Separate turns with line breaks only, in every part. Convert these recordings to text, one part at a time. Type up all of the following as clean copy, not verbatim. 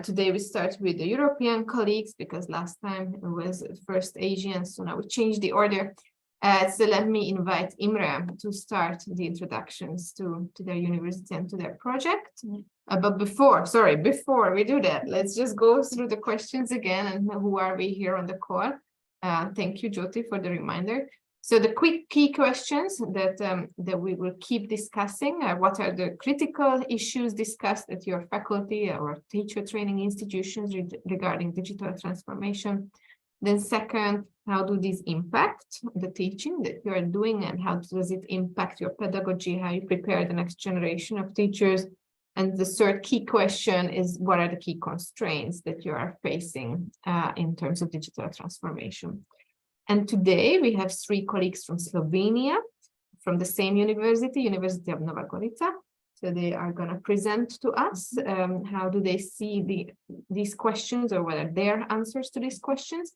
Today we start with the European colleagues because last time it was first Asian, so now we change the order. So let me invite Imre to start the introductions to their university and to their project. But before we do that, let's just go through the questions again and who are we here on the call. Thank you, Jyoti, for the reminder. So the quick key questions that we will keep discussing are: what are the critical issues discussed at your faculty or teacher training institutions regarding digital transformation? Then second, how do these impact the teaching that you are doing, and how does it impact your pedagogy, how you prepare the next generation of teachers? And the third key question is: what are the key constraints that you are facing in terms of digital transformation? And today we have three colleagues from Slovenia, from the same university, University of Nova Gorica. So they are going to present to us how do they see these questions, or what are their answers to these questions.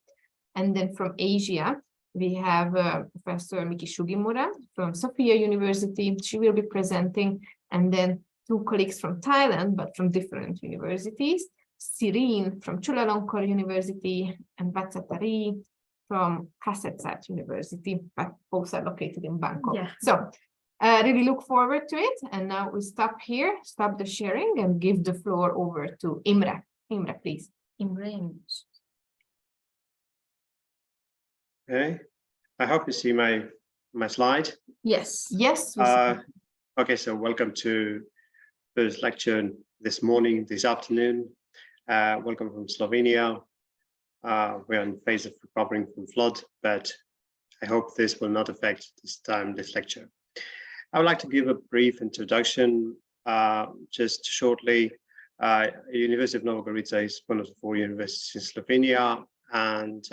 And then from Asia, we have Professor Miki Sugimura from Sofia University. She will be presenting. And then two colleagues from Thailand, but from different universities, Sirin from Chulalongkorn University and Vatsatari from Kasetsart University, but both are located in Bangkok. Yeah. So really look forward to it. And now we stop the sharing and give the floor over to Imre. Imre, please. Imre.
Okay, I hope you see my slide.
Yes. Yes.
Okay, so welcome to this lecture this morning, this afternoon. Welcome from Slovenia. We're in phase of recovering from flood, but I hope this will not affect this lecture. I would like to give a brief introduction, just shortly. University of Nova Gorica is one of the 4 universities in Slovenia, and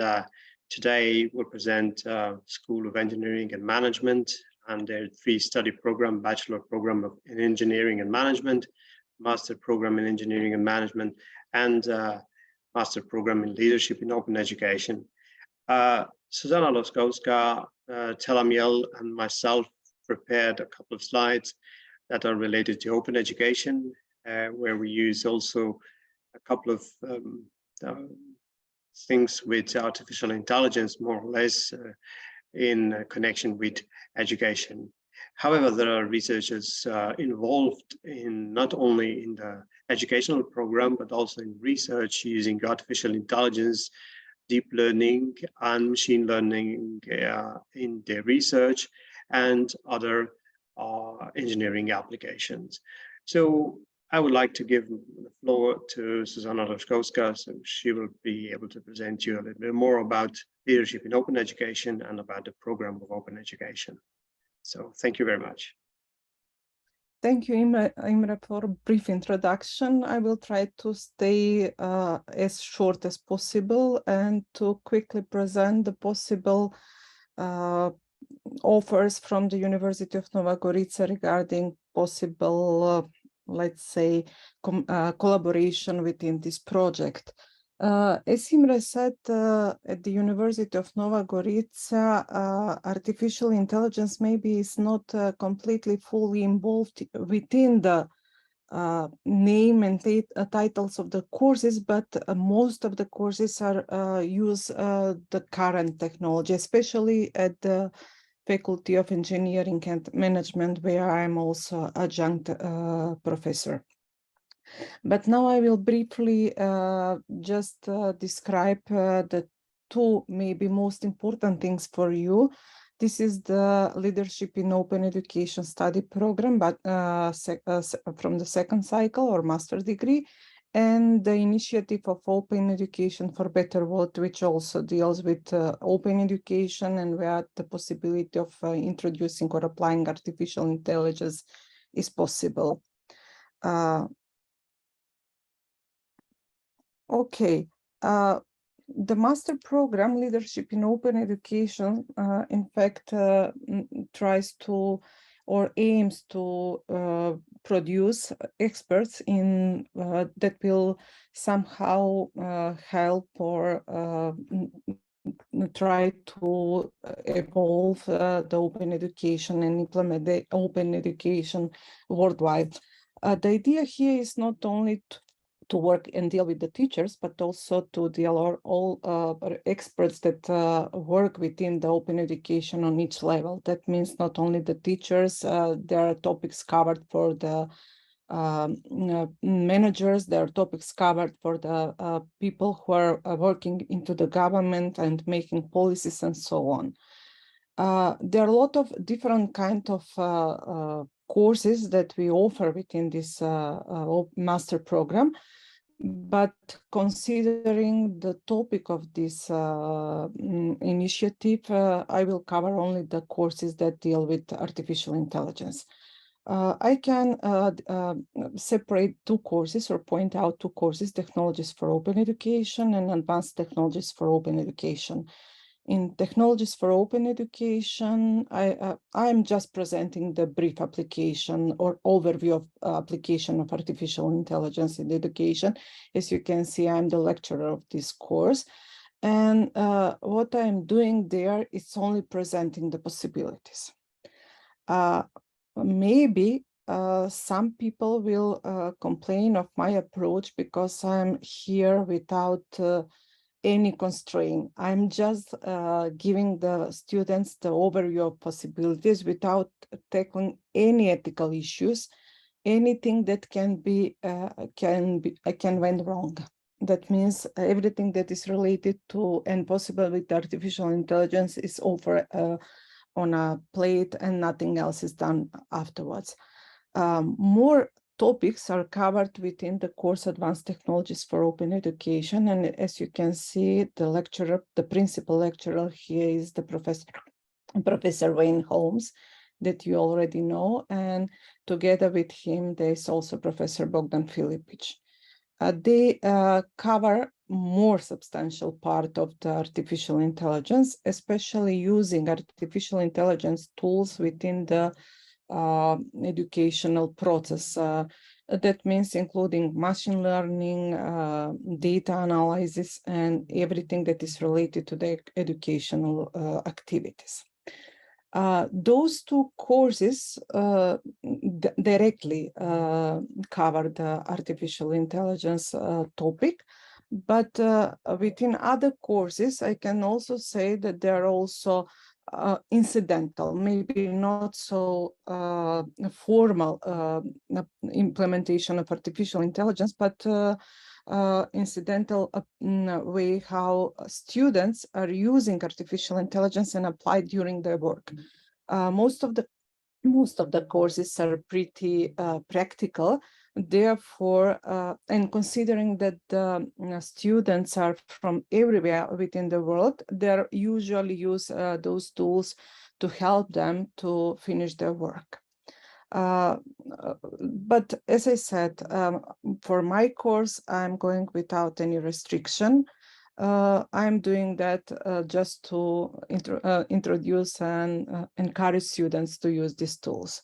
today we'll present School of Engineering and Management and their 3-study program: Bachelor program in Engineering and Management, Master program in Engineering and Management, and Master program in Leadership in Open Education. Susanna Loskowska, Telamiel, and myself prepared a couple of slides that are related to open education, where we use also a couple of things with artificial intelligence, more or less, in connection with education. However, there are researchers involved in not only in the educational program, but also in research using artificial intelligence, deep learning, and machine learning in their research and other engineering applications. So I would like to give the floor to Susanna Loskowska, so she will be able to present you a little bit more about leadership in open education and about the program of open education. So thank you very much.
Thank you, Imre, for a brief introduction. I will try to stay as short as possible and to quickly present the possible offers from the University of Nova Gorica regarding possible, let's say, collaboration within this project. As Imre said, at the University of Nova Gorica, artificial intelligence maybe is not completely fully involved within the name and titles of the courses, but most of the courses are use the current technology, especially at the Faculty of Engineering and Management, where I'm also adjunct professor. But now I will briefly just describe the 2 maybe most important things for you. This is the Leadership in Open Education study program, but from the 2nd cycle or master degree, and the initiative of Open Education for Better World, which also deals with open education and where the possibility of introducing or applying artificial intelligence is possible. Okay, the master program, Leadership in Open Education, in fact, tries to or aims to produce experts in that will somehow help or try to evolve the open education and implement the open education worldwide. The idea here is not only to work and deal with the teachers, but also to deal with all experts that work within the open education on each level. That means not only the teachers, there are topics covered for the managers, there are topics covered for the people who are working into the government and making policies and so on. There are a lot of different kind of courses that we offer within this master program, but considering the topic of this initiative, I will cover only the courses that deal with artificial intelligence. I can separate two courses or point out two courses: Technologies for Open Education and Advanced Technologies for Open Education. In Technologies for Open Education, I'm just presenting the brief application or overview of application of artificial intelligence in education. As you can see, I'm the lecturer of this course. And what I'm doing there is only presenting the possibilities. Maybe some people will complain of my approach because I'm here without any constraint. I'm just giving the students the overview of possibilities without tackling any ethical issues, anything that can went wrong. That means everything that is related to and possible with artificial intelligence is over on a plate and nothing else is done afterwards. More topics are covered within the course Advanced Technologies for Open Education. And as you can see, the lecturer, the principal lecturer here is the Professor Wayne Holmes, that you already know. And together with him, there's also Professor Bogdan Filipic. They cover more substantial part of the artificial intelligence, especially using artificial intelligence tools within the educational process. That means including machine learning, data analysis, and everything that is related to the educational activities. Those two courses directly cover the artificial intelligence topic, but within other courses, I can also say that they are also incidental, maybe not so formal implementation of artificial intelligence, but incidental way how students are using artificial intelligence and applied during their work. Most of the courses are pretty practical. Therefore, and considering that the students are from everywhere within the world, they usually use those tools to help them to finish their work. But as I said, for my course, I'm going without any restriction. I'm doing that just to introduce and encourage students to use these tools.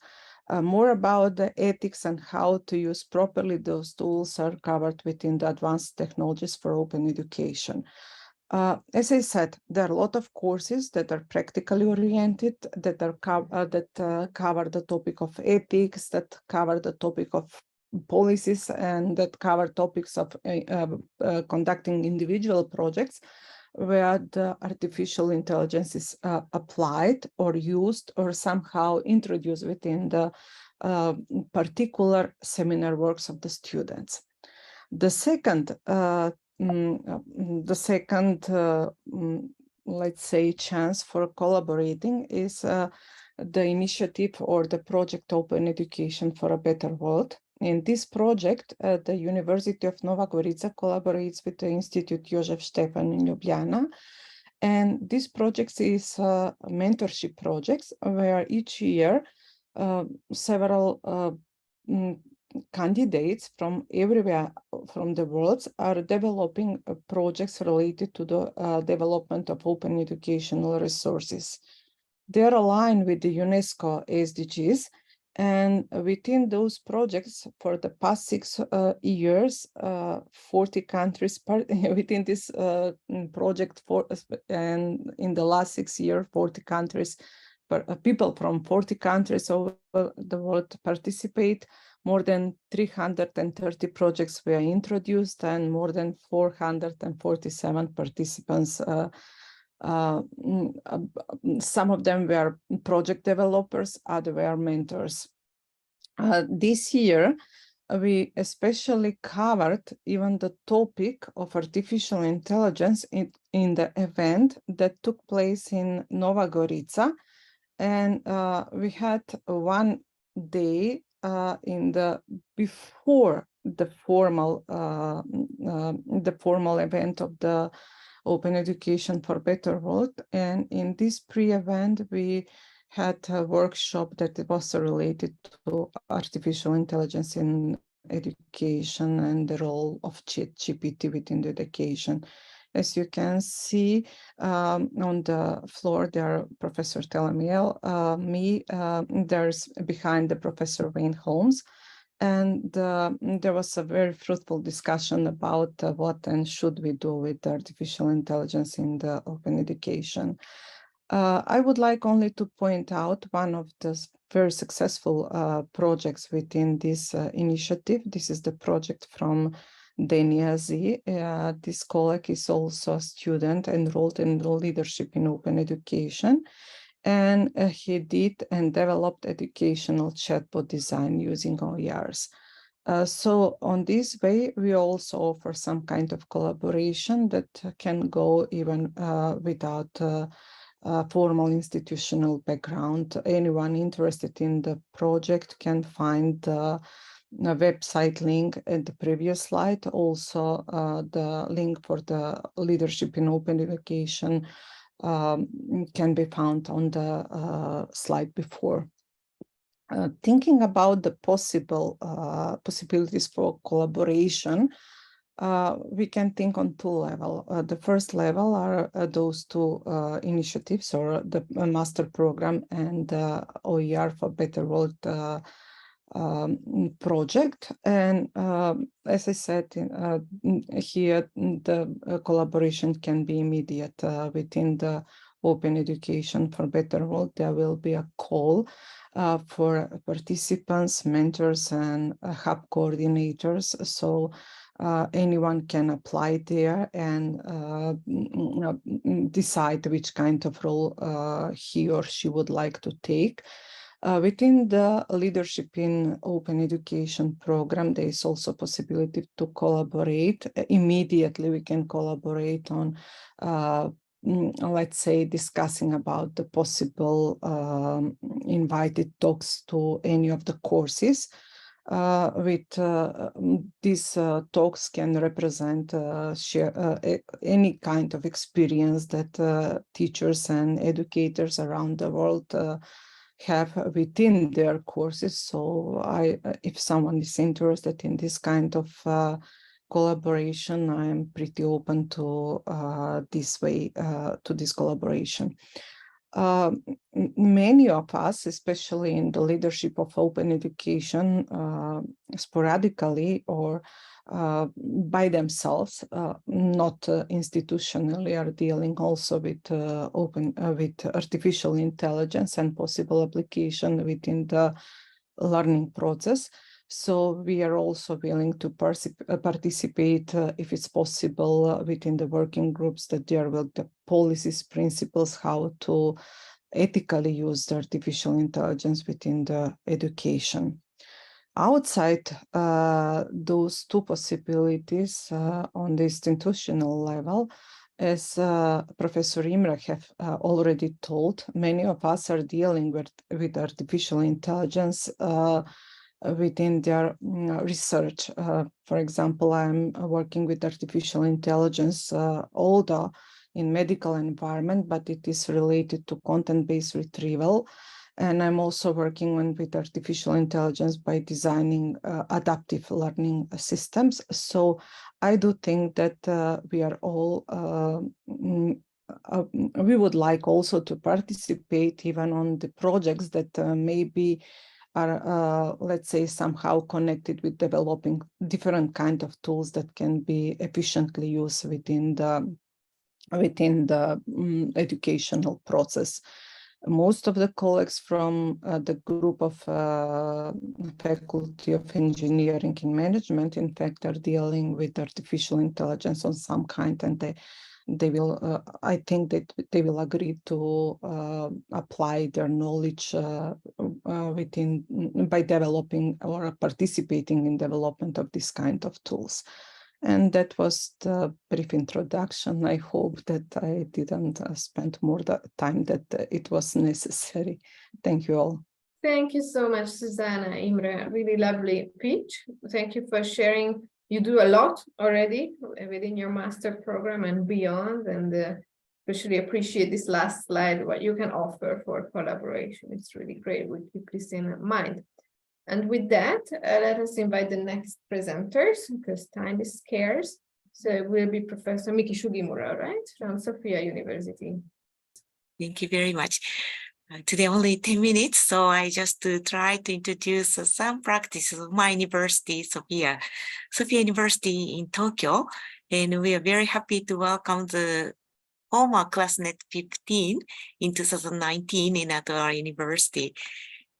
More about the ethics and how to use properly those tools are covered within the Advanced Technologies for Open Education. As I said, there are a lot of courses that are practically oriented, that are cover the topic of ethics, that cover the topic of policies, and that cover topics of conducting individual projects where the artificial intelligence is applied or used or somehow introduced within the particular seminar works of the students. The second let's say, chance for collaborating is the initiative or the project Open Education for a Better World. In this project, the University of Nova Gorica collaborates with the Institute Jožef Stefan in Ljubljana. And this project is a mentorship projects where each year several candidates from everywhere from the world are developing projects related to the development of open educational resources. They're aligned with the UNESCO SDGs, and within those projects for the past 6 years, 40 countries within this project, and in the last 6 years, 40 countries people from 40 countries over the world participate. More than 330 projects were introduced and more than 447 participants. Some of them were project developers, others were mentors. This year, we especially covered even the topic of artificial intelligence in the event that took place in Nova Gorica. And we had one day before the formal event of the Open Education for Better World. And in this pre-event, we had a workshop that was related to artificial intelligence in education and the role of ChatGPT within the education. As you can see on the floor, there Professor Telemiel, there's behind the Professor Wayne Holmes. And there was a very fruitful discussion about what and should we do with artificial intelligence in the open education. I would like only to point out one of the very successful projects within this initiative. This is the project from Denia Z. This colleague is also a student enrolled in leadership in open education. And he did and developed educational chatbot design using OERs. So on this way, we also offer some kind of collaboration that can go even without formal institutional background. Anyone interested in the project can find the website link at the previous slide. Also, the link for the leadership in open education can be found on the slide before. Thinking about the possibilities for collaboration, we can think on two levels. The first level are those two initiatives, or the master program and the OER for Better World project. And as I said, here the collaboration can be immediate within the Open Education for Better World. There will be a call for participants, mentors, and hub coordinators. So anyone can apply there and decide which kind of role he or she would like to take. Within the Leadership in Open Education program, there is also possibility to collaborate. Immediately, we can collaborate on, let's say, discussing about the possible invited talks to any of the courses. These talks can represent any kind of experience that teachers and educators around the world have within their courses. So if someone is interested in this kind of collaboration, I am pretty open to this collaboration. Many of us, especially in the leadership of open education, sporadically or by themselves, not institutionally, are dealing also with with artificial intelligence and possible application within the learning process. So we are also willing to participate, if it's possible, within the working groups that there will be policies, principles, how to ethically use the artificial intelligence within the education. Outside those two possibilities on the institutional level, as Professor Imre have already told, many of us are dealing with artificial intelligence within their research. For example, I'm working with artificial intelligence, although in medical environment, but it is related to content-based retrieval. And I'm also working with artificial intelligence by designing adaptive learning systems. So I do think that we are all, we would like also to participate even on the projects that maybe are, let's say, somehow connected with developing different kind of tools that can be efficiently used within the educational process. Most of the colleagues from the group of Faculty of Engineering and Management, in fact, are dealing with artificial intelligence on some kind, and they will, I think that they will agree to apply their knowledge by developing or participating in development of this kind of tools. And that was the brief introduction. I hope that I didn't spend more time that it was necessary. Thank you all.
Thank you so much, Susanna, Imre. Really lovely pitch. Thank you for sharing. You do a lot already within your master program and beyond, and especially appreciate this last slide, what you can offer for collaboration. It's really great. We keep this in mind. And with that, let us invite the next presenters, because time is scarce. So it will be Professor Miki Sugimura, right, from Sofia University.
Thank you very much. Today only 10 minutes, so I just try to introduce some practices of my university, Sofia University in Tokyo. And we are very happy to welcome the former ClassNet 15 in 2019 in our university.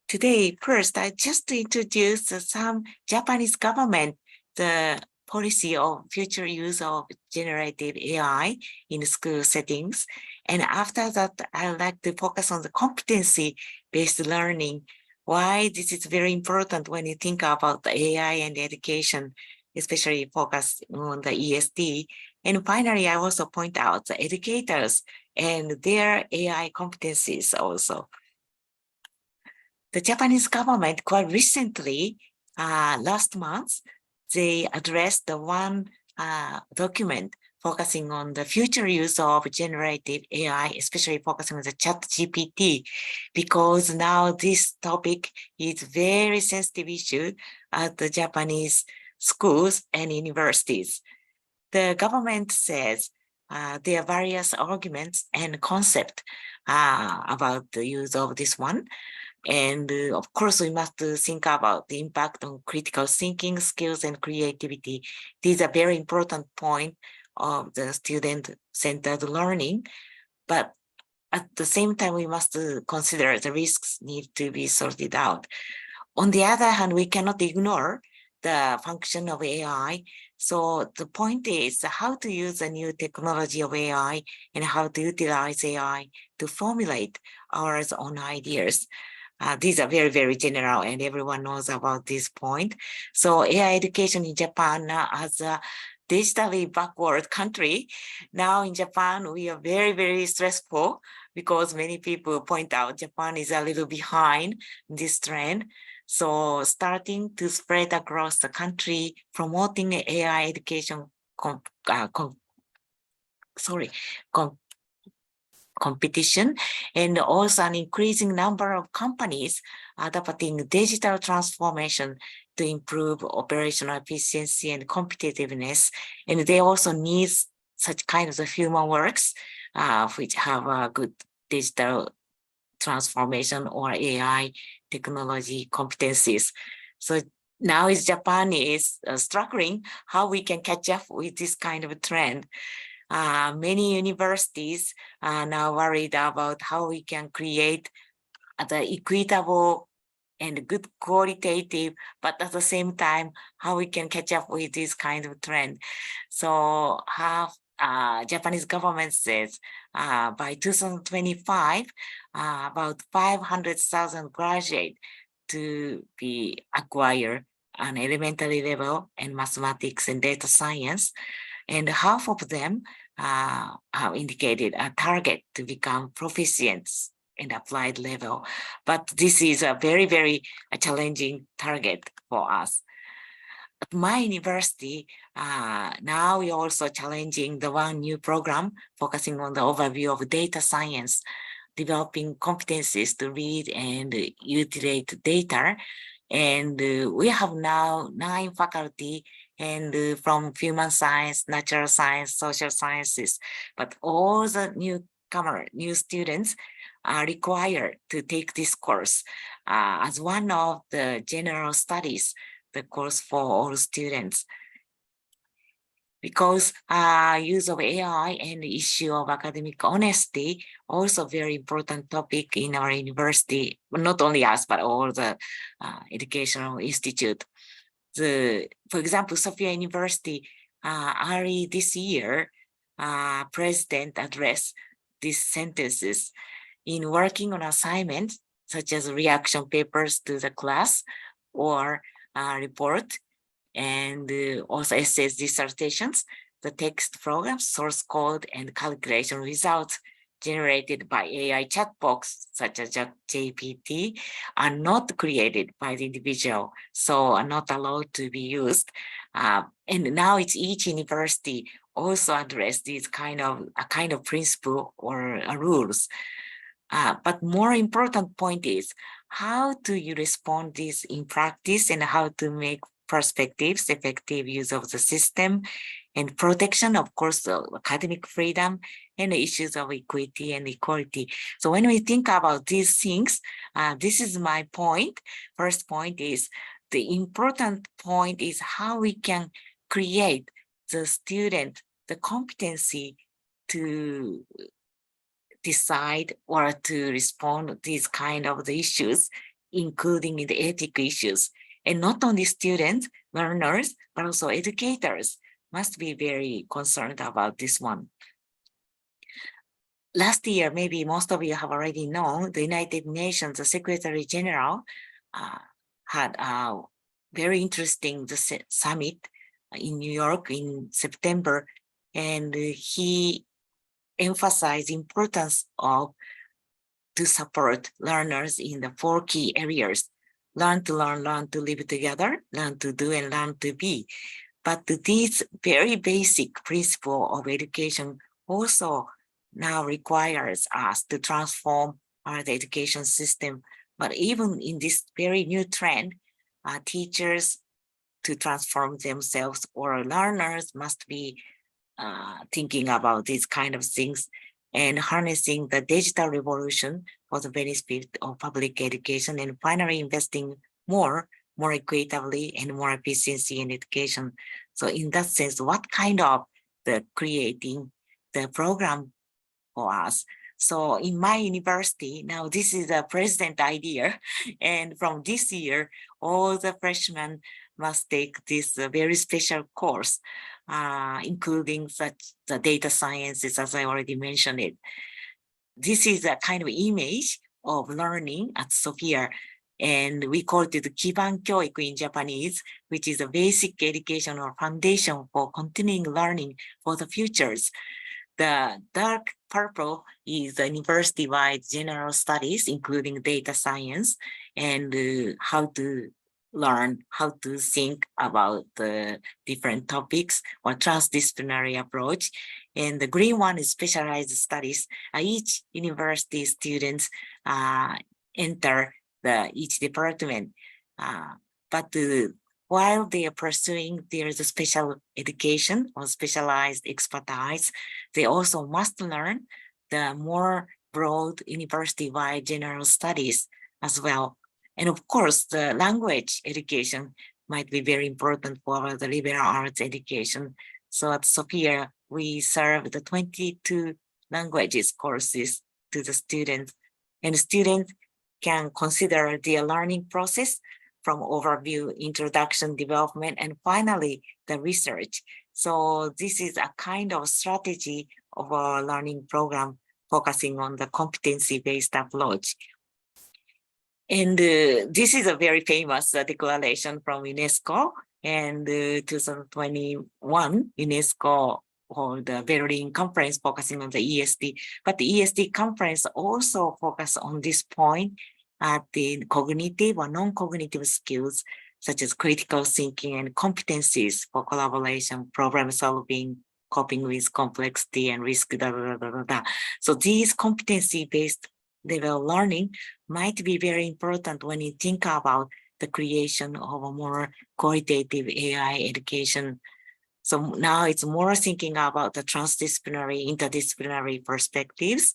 Today, first, I just introduce some Japanese government, the policy of future use of generative AI in school settings. And after that, I would like to focus on the competency-based learning, why this is very important when you think about the AI and education, especially focus on the ESD. And finally, I also point out the educators and their AI competencies also. The Japanese government quite recently, last month, they addressed the one document focusing on the future use of generative AI, especially focusing on the ChatGPT, because now this topic is very sensitive issue at the Japanese schools and universities. The government says there are various arguments and concepts about the use of this one. And of course, we must think about the impact on critical thinking skills and creativity. These are very important points of the student-centered learning. But at the same time, we must consider the risks need to be sorted out. On the other hand, we cannot ignore the function of AI. So the point is how to use the new technology of AI and how to utilize AI to formulate our own ideas. These are very, very general and everyone knows about this point. So AI education in Japan as a digitally backward country, now in Japan, we are very, very stressful because many people point out Japan is a little behind this trend. So starting to spread across the country, promoting AI education competition, and also an increasing number of companies adopting digital transformation to improve operational efficiency and competitiveness. And they also need such kinds of human works which have a good digital transformation or AI technology competencies. So now Japan is struggling how we can catch up with this kind of trend. Many universities are now worried about how we can create the equitable and good qualitative, but at the same time, how we can catch up with this kind of trend. So Japanese government says by 2025, about 500,000 graduates to be acquired on elementary level in mathematics and data science. And half of them have indicated a target to become proficient in applied level. But this is a very, very challenging target for us. At my university, now we're also challenging the one new program focusing on the overview of data science, developing competencies to read and utilize data. And we have now 9 faculty and from human science, natural science, social sciences, but all the new students are required to take this course as one of the general studies, the course for all students. because use of AI and the issue of academic honesty, also very important topic in our university, not only us, but all the educational institute. For example, Sophia University, early this year, president addressed these sentences in working on assignments, such as reaction papers to the class or report, and also essays, dissertations. The text program, source code, and calculation results generated by AI chatbots such as GPT are not created by the individual, so are not allowed to be used. And now it's each university also address these kind of principle or rules. But more important point is, how do you respond this in practice and how to make perspectives, effective use of the system, and protection, of course, academic freedom and the issues of equity and equality. So when we think about these things, this is my point. First point is, the important point is how we can create the student, the competency to decide or to respond to these kind of the issues, including the ethical issues. And not only students, learners, but also educators must be very concerned about this one. Last year, maybe most of you have already known, the United Nations, the Secretary General had a very interesting summit in New York in September, and he emphasized importance of to support learners in the 4 key areas: learn to learn, learn to live together, learn to do, and learn to be. But these very basic principle of education also now requires us to transform our education system. But even in this very new trend, teachers to transform themselves, or learners must be thinking about these kind of things and harnessing the digital revolution for the benefit of public education, and finally investing more equitably and more efficiency in education. So in that sense, what kind of the creating the program for us? So in my university, now this is a president idea, and from this year, all the freshmen must take this very special course, including such the data sciences, as I already mentioned it. This is a kind of image of learning at Sophia, and we call it Kiban Kyoiku in Japanese, which is a basic education or foundation for continuing learning for the futures. The dark purple is the university-wide general studies, including data science and how to learn, how to think about the different topics or transdisciplinary approach. And the green one is specialized studies. Each university students enter each department. But while they are pursuing their special education or specialized expertise, they also must learn the more broad university-wide general studies as well. And of course, the language education might be very important for the liberal arts education. So at Sophia, we serve the 22 languages courses to the students, and students can consider their learning process from overview, introduction, development, and finally the research. So this is a kind of strategy of our learning program focusing on the competency-based approach. And this is a very famous declaration from UNESCO, and 2021 UNESCO or the Berlin conference focusing on the ESD, but the ESD conference also focused on this point at the cognitive or non-cognitive skills, such as critical thinking and competencies for collaboration, problem solving, coping with complexity and risk, So these competency-based level learning might be very important when you think about the creation of a more qualitative AI education. So now it's more thinking about the transdisciplinary, interdisciplinary perspectives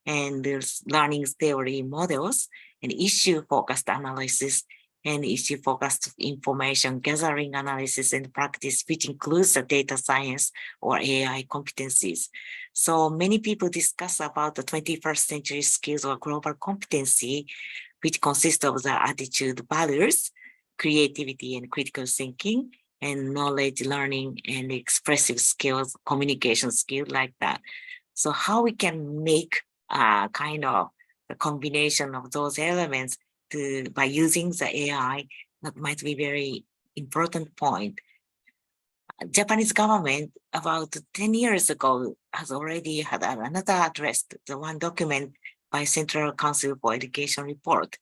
and there's learning theory models and issue-focused analysis and issue-focused information gathering, analysis, and practice, which includes the data science or AI competencies. So many people discuss about the 21st century skills or global competency, which consists of the attitude, values, creativity, and critical thinking, and knowledge, learning, and expressive skills, communication skills like that. So how we can make kind of the combination of those elements by using the AI, that might be very important point. Japanese government about 10 years ago has already had another address, the one document by Central Council for Education report.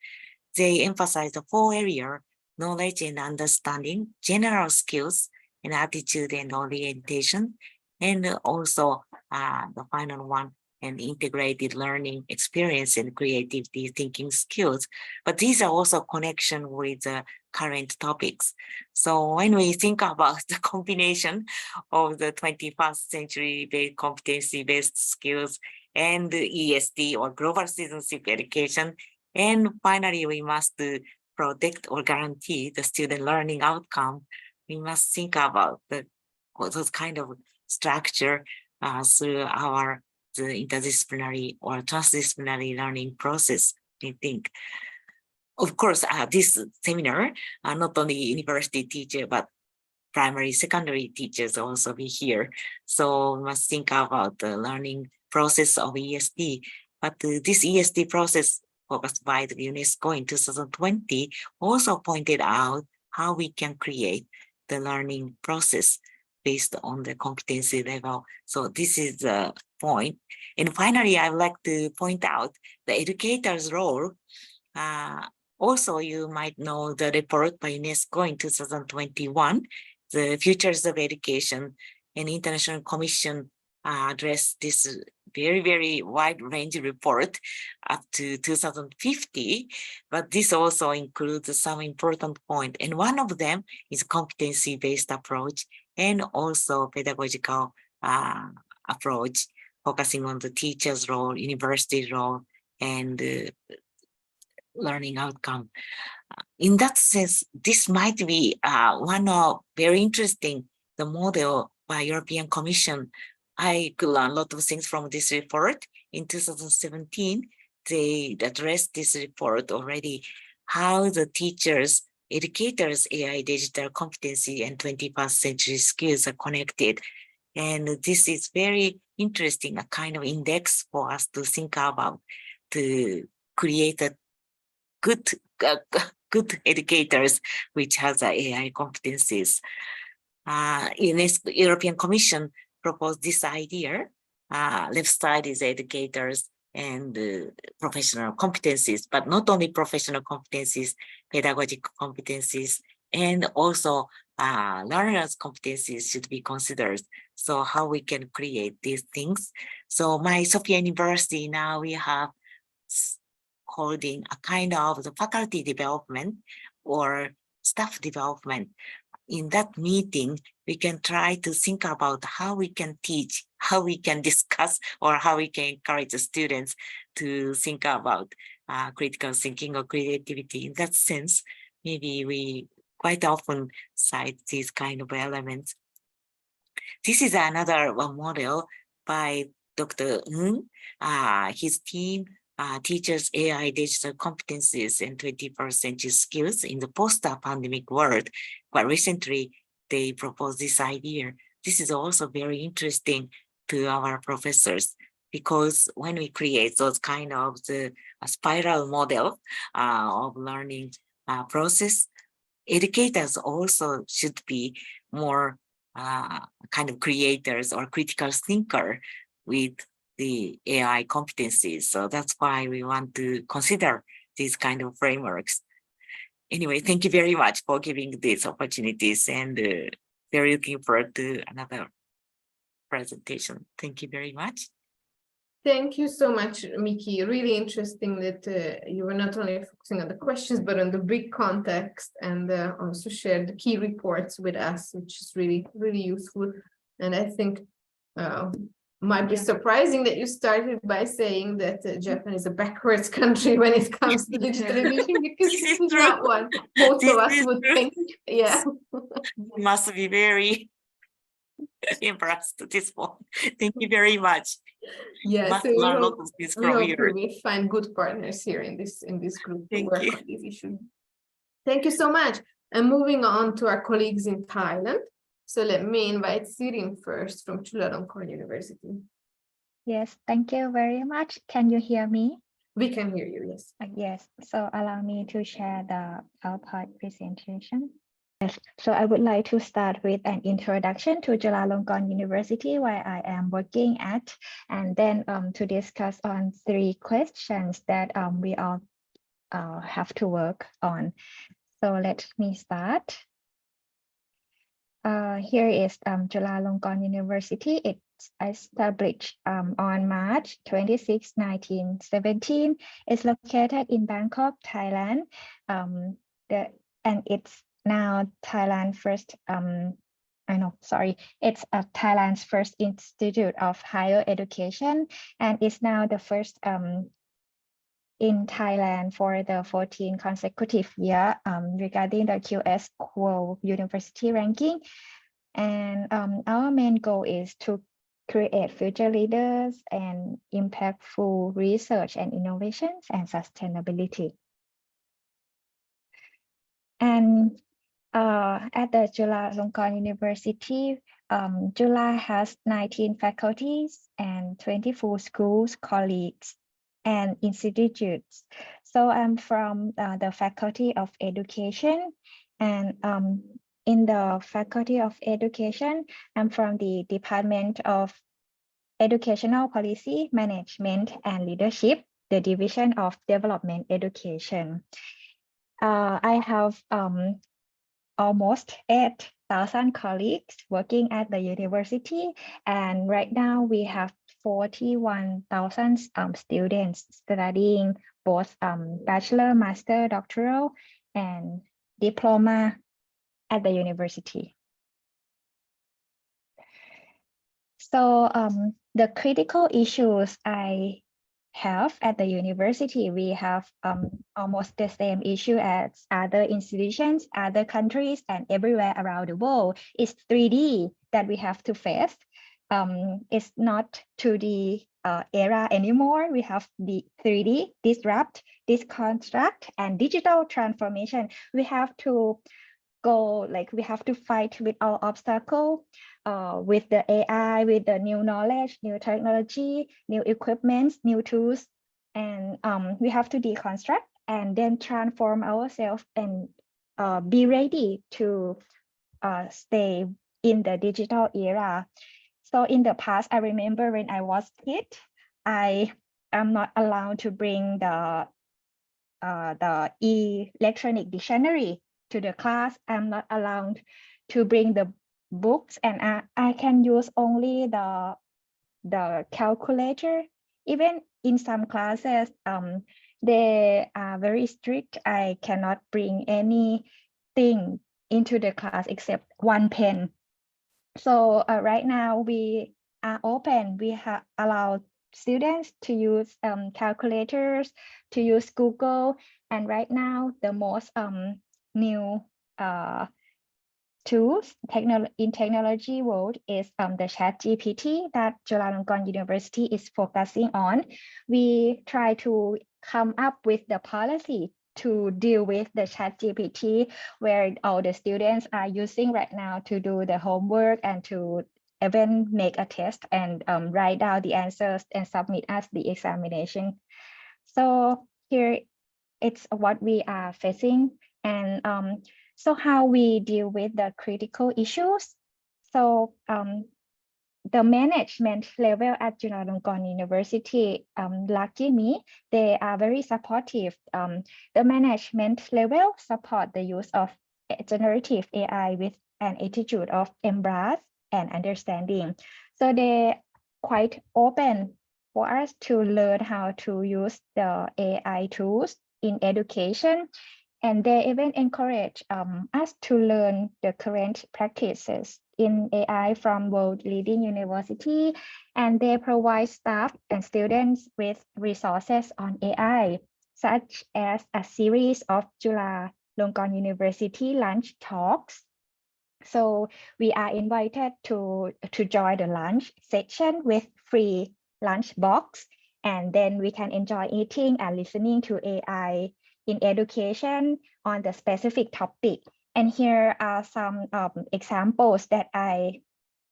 They emphasize the 4 areas: knowledge and understanding, general skills, and attitude and orientation, and also the final one, and integrated learning experience and creativity thinking skills. But these are also connection with the current topics. So when we think about the combination of the 21st century competency-based skills and the ESD or global citizenship education, and finally we must protect or guarantee the student learning outcome, we must think about those kind of structure through the interdisciplinary or transdisciplinary learning process, I think. Of course, this seminar, not only university teacher, but primary, secondary teachers also be here. So we must think about the learning process of ESD. But this ESD process focused by the UNESCO in 2020 also pointed out how we can create the learning process based on the competency level. So this is the point. And finally, I would like to point out the educator's role. Also, you might know the report by UNESCO in 2021, the Futures of Education, and International Commission addressed this very, very wide range report up to 2050, but this also includes some important points. And one of them is competency-based approach and also pedagogical approach, focusing on the teacher's role, university role, and learning outcome. In that sense, this might be one of very interesting, the model by European Commission. I could learn a lot of things from this report. In 2017, they addressed this report already, how the teachers, educators, AI digital competency and 21st century skills are connected. And this is very interesting, a kind of index for us to think about, to create a good educators which has AI competencies. UNESCO European Commission proposed this idea. Left side is educators and professional competencies, but not only professional competencies, pedagogic competencies, and also learners' competencies should be considered. So how we can create these things. So my Sophia University now we have holding a kind of the faculty development or staff development. In that meeting, we can try to think about how we can teach, how we can discuss, or how we can encourage the students to think about critical thinking or creativity. In that sense, maybe we quite often cite these kind of elements. This is another model by Dr. Ng. His team teaches AI digital competencies and 21st century skills in the post-pandemic world. But recently, they proposed this idea. This is also very interesting to our professors, because when we create those kind of the spiral model of learning process, educators also should be more kind of creators or critical thinker with the AI competencies. So that's why we want to consider these kind of frameworks. Anyway, thank you very much for giving these opportunities, and very looking forward to another presentation. Thank you very much.
Thank you so much, Miki. Really interesting that you were not only focusing on the questions, but on the big context, and also shared the key reports with us, which is really, really useful. And I think might be surprising that you started by saying that Japan is a backwards country when it comes to digitalization, because
This
this
is
is not
true.
what most
This
of us
is
would
true.
think. Yeah.
Must be very impressed at this point. Thank you very much.
Yeah,
Must
so
learn a lot of things
we
from
hope
you.
you will find good partners here in this group to
Thank
work
you.
on these issues. Thank you so much. And moving on to our colleagues in Thailand. So let me invite Sirin first from Chulalongkorn University.
Yes, thank you very much. Can you hear me?
We can hear you, yes.
Yes, so allow me to share the PowerPoint presentation. Yes, so I would like to start with an introduction to Chulalongkorn University, where I am working at, and then to discuss on 3 questions that we all have to work on. So let me start. Here is Chulalongkorn University. It's established on March 26, 1917. It's located in Bangkok, Thailand. And it's now Thailand's first, it's Thailand's first institute of higher education, and it's now the first in Thailand for the 14 consecutive year regarding the QS World University ranking. And our main goal is to create future leaders and impactful research and innovations and sustainability. And at the Chulalongkorn University, Chula has 19 faculties and 24 schools, colleagues, and institutes. So I'm from the Faculty of Education, and in the Faculty of Education, I'm from the Department of Educational Policy, Management, and Leadership, the Division of Development Education. I have almost 8,000 colleagues working at the university, and right now we have 41,000 students studying both bachelor, master, doctoral, and diploma at the university. So the critical issues I have at the university, we have almost the same issue as other institutions, other countries, and everywhere around the world. It's 3D that we have to face. It's not 2D era anymore. We have the 3D, disrupt, deconstruct, and digital transformation. We have to go, like we have to fight with our obstacle, with the AI, with the new knowledge, new technology, new equipments, new tools, and we have to deconstruct and then transform ourselves and be ready to stay in the digital era. So in the past, I remember when I was a kid, I am not allowed to bring the electronic dictionary to the class. I'm not allowed to bring the books, and I can use only the calculator. Even in some classes, they are very strict. I cannot bring anything into the class except one pen. So right now we are open. We have allowed students to use calculators, to use Google, and right now the most new tools in technology world is the ChatGPT that Chulalongkorn University is focusing on. We try to come up with the policy to deal with the ChatGPT, where all the students are using right now to do the homework and to even make a test and write down the answers and submit as the examination. So here it's what we are facing, and so how we deal with the critical issues. So the management level at Chulalongkorn University, lucky me, they are very supportive. The management level support the use of generative AI with an attitude of embrace and understanding. So they quite open for us to learn how to use the AI tools in education. And they even encourage us to learn the current practices in AI from world leading university, and they provide staff and students with resources on AI, such as a series of Chulalongkorn University lunch talks. So we are invited to join the lunch section with free lunch box, and then we can enjoy eating and listening to AI in education on the specific topic. And here are some examples that I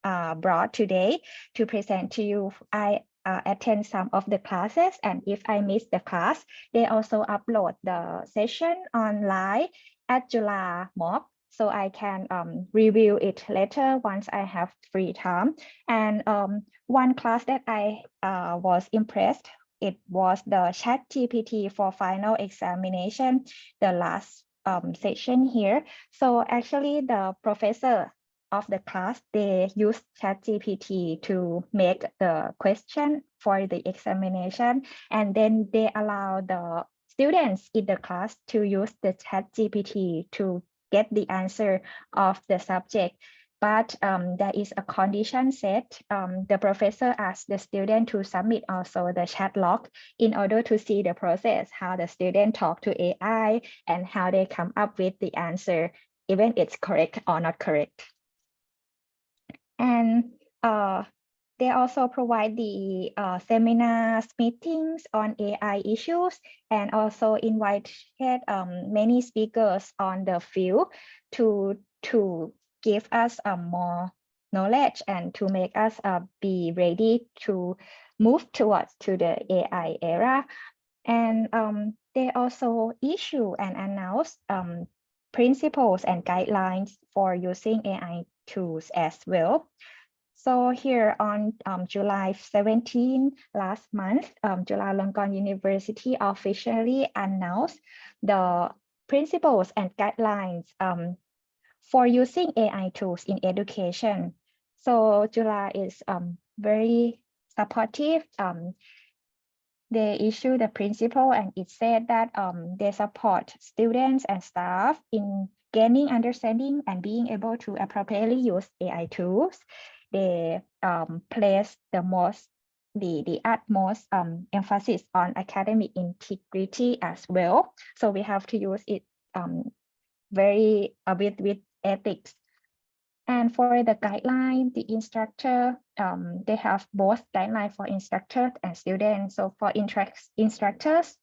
brought today to present to you. I attend some of the classes, and if I miss the class, they also upload the session online at Jula MOOC, so I can review it later once I have free time. And one class that I was impressed, it was the ChatGPT for final examination, the last session here. So actually the professor of the class, they use ChatGPT to make the question for the examination, and then they allow the students in the class to use the ChatGPT to get the answer of the subject. But there is a condition set. The professor asked the student to submit also the chat log in order to see the process, how the student talk to AI and how they come up with the answer, even it's correct or not correct. And they also provide the seminars, meetings on AI issues, and also invited many speakers on the field to give us more knowledge and to make us be ready to move towards to the AI era. And they also issue and announce principles and guidelines for using AI tools as well. So here on July 17 last month, Chulalongkorn University officially announced the principles and guidelines for using AI tools in education. So Jula is very supportive. They issue the principle, and it said that they support students and staff in gaining understanding and being able to appropriately use AI tools. They place the utmost emphasis on academic integrity as well. So we have to use it very with ethics. And for the guideline, the instructor, they have both guideline for instructors and students. So for instructors,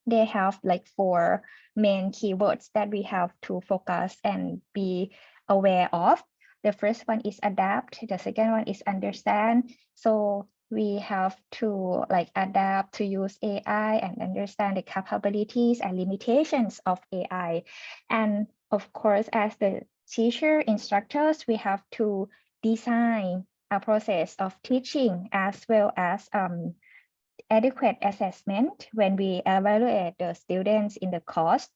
they have like 4 main keywords that we have to focus and be aware of. The first one is adapt. The second one is understand. So we have to like adapt to use AI and understand the capabilities and limitations of AI. And of course, as the teacher instructors, we have to design a process of teaching as well as adequate assessment when we evaluate the students in the course.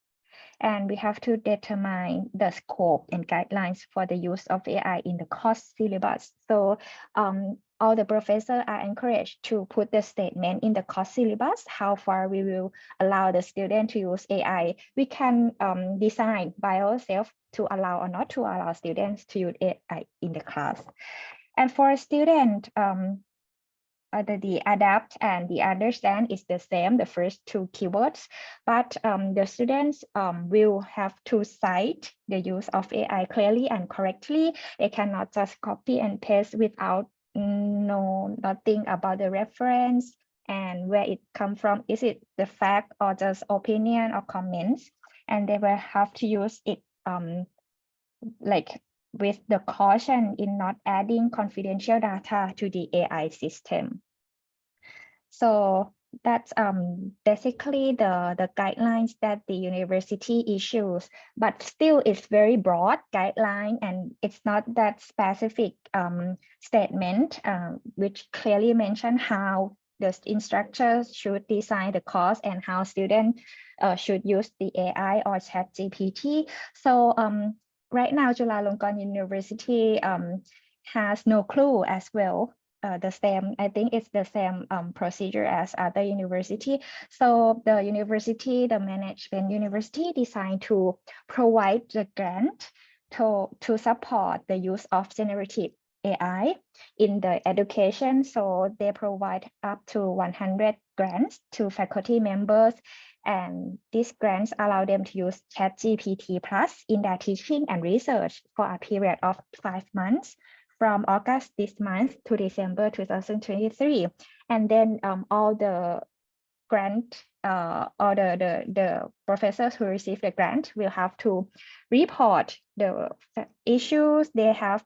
And we have to determine the scope and guidelines for the use of AI in the course syllabus. So all the professors are encouraged to put the statement in the course syllabus, how far we will allow the student to use AI. We can design by ourselves to allow or not to allow students to use AI in the class. And for a student, the adapt and the understand is the same, the first 2 keywords, but the students will have to cite the use of AI clearly and correctly. They cannot just copy and paste without nothing about the reference and where it come from. Is it the fact or just opinion or comments? And they will have to use it like with the caution in not adding confidential data to the AI system. So that's basically the guidelines that the university issues, but still it's very broad guideline, and it's not that specific statement which clearly mention how the instructors should design the course and how students should use the AI or ChatGPT. So right now, Chulalongkorn University has no clue as well the same, I think it's the same procedure as other university. So the university, the management university designed to provide the grant to support the use of generative AI in the education. So they provide up to 100 grants to faculty members, and these grants allow them to use ChatGPT Plus in their teaching and research for a period of 5 months, from August this month to December 2023. And then all the grant or the professors who receive the grant will have to report the issues they have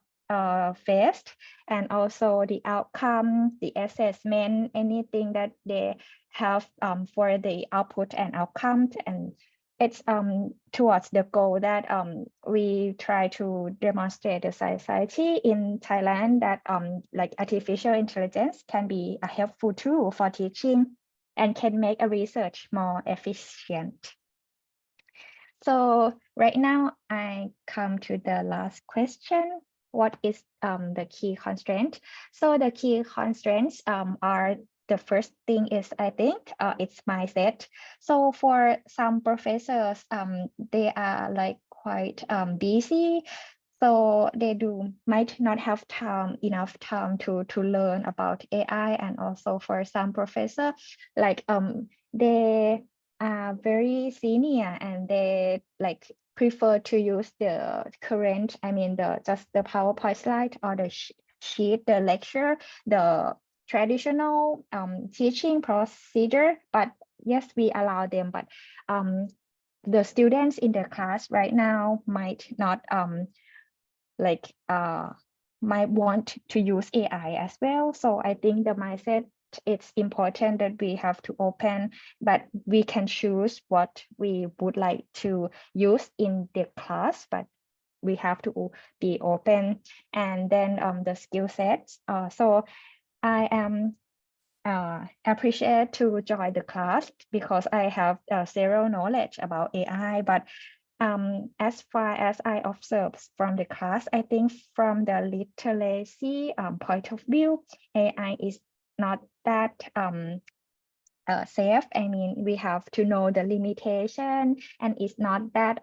faced, and also the outcome, the assessment, anything that they have for the output and outcome. And it's towards the goal that we try to demonstrate the society in Thailand that like artificial intelligence can be a helpful tool for teaching and can make a research more efficient. So right now I come to the last question. What is the key constraint? So the key constraints are, the first thing is, I think, it's mindset. So for some professors, they are like quite busy. So they might not have enough time to learn about AI. And also for some professors, like they are very senior and they like prefer to use the current, just the PowerPoint slide or the sheet, the lecture, the traditional teaching procedure. But yes, we allow them, but the students in the class right now might not might want to use AI as well. So I think the mindset, it's important that we have to open, but we can choose what we would like to use in the class, but we have to be open. And then the skill sets. So I am appreciate to join the class because I have zero knowledge about AI, but as far as I observe from the class, I think from the literacy point of view, AI is not that safe. We have to know the limitation, and it's not that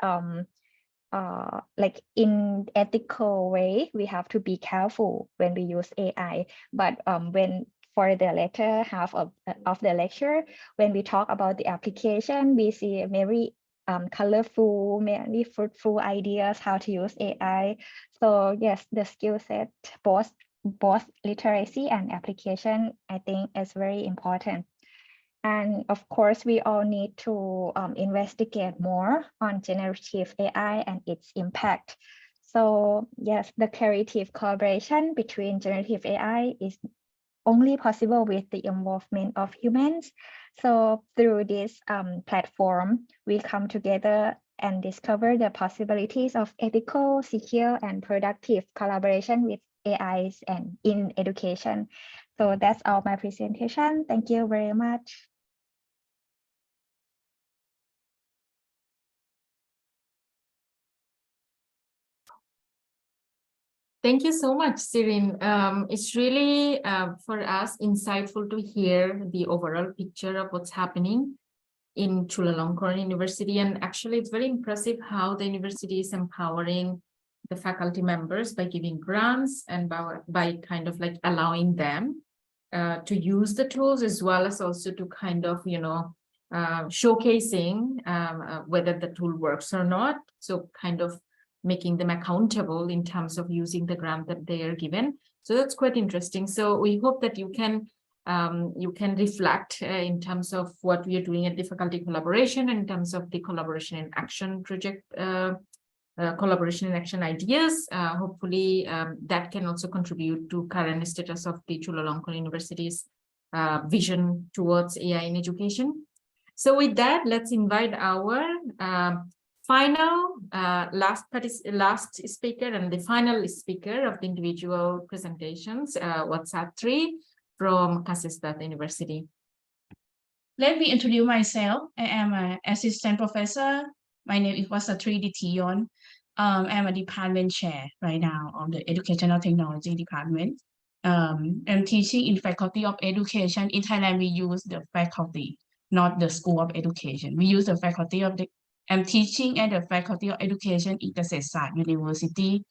like in ethical way. We have to be careful when we use AI. But when for the latter half of the lecture, when we talk about the application, we see very colorful, many fruitful ideas how to use AI. So yes, the skill set, both literacy and application, I think is very important. And of course, we all need to investigate more on generative AI and its impact. So yes, the creative collaboration between generative AI is only possible with the involvement of humans. So through this platform, we come together and discover the possibilities of ethical, secure, and productive collaboration with AIs and in education. So that's all my presentation. Thank you very much.
Thank you so much, Sirin. It's really, for us, insightful to hear the overall picture of what's happening in Chulalongkorn University. And actually, it's very impressive how the university is empowering the faculty members by giving grants and by kind of like allowing them to use the tools, as well as also to kind of, showcasing whether the tool works or not. So kind of making them accountable in terms of using the grant that they are given. So that's quite interesting. So we hope that you can reflect in terms of what we are doing at the faculty collaboration, in terms of the collaboration in action project, collaboration in action ideas. Hopefully that can also contribute to current status of the Chulalongkorn University's vision towards AI in education. So with that, let's invite our final last speaker and the final speaker of the individual presentations, WhatsApp 3 from Kasetsart University.
Let me introduce myself. I am an assistant professor. My name is Wasatri Ditiyon. I'm a department chair right now of the Educational Technology Department. am teaching in Faculty of Education. In Thailand, we use the faculty, not the School of Education. We use the Faculty of the, I'm teaching at the Faculty of Education in Kasetsart University.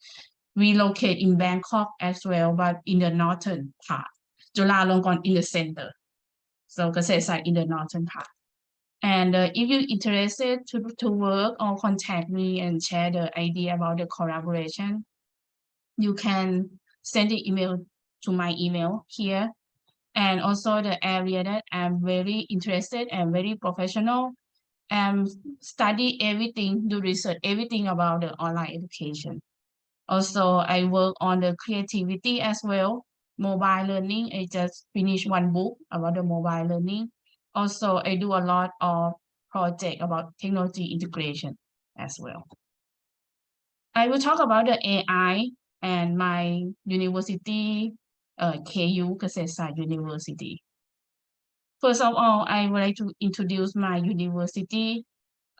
We locate in Bangkok as well, but in the northern part. Chulalongkorn in the center. So Kasetsart in the northern part. And if you're interested to work or contact me and share the idea about the collaboration, you can send the email to my email here. And also the area that I'm very interested and very professional and study everything, do research, everything about the online education. Also, I work on the creativity as well, mobile learning. I just finished one book about the mobile learning. Also, I do a lot of project about technology integration as well. I will talk about the AI and my university, KU, Kasetsart University. First of all, I would like to introduce my university.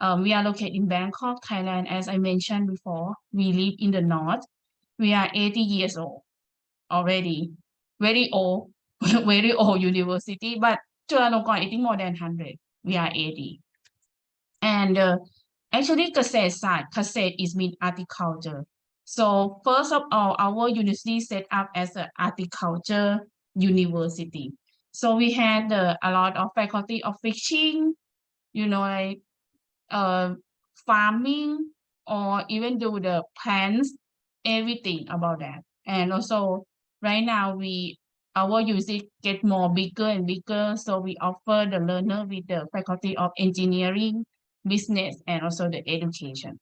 We are located in Bangkok, Thailand. As I mentioned before, we live in the north. We are 80 years old already, very old, very old university, but Chulalongkorn, I think more than 100. We are 80. And actually, Kaset is mean agriculture. So first of all, our university set up as an agriculture university. So we had a lot of faculty of fishing, you know, like farming, or even do the plants, everything about that. And also right now our university get more bigger and bigger. So we offer the learner with the faculty of engineering, business, and also the education.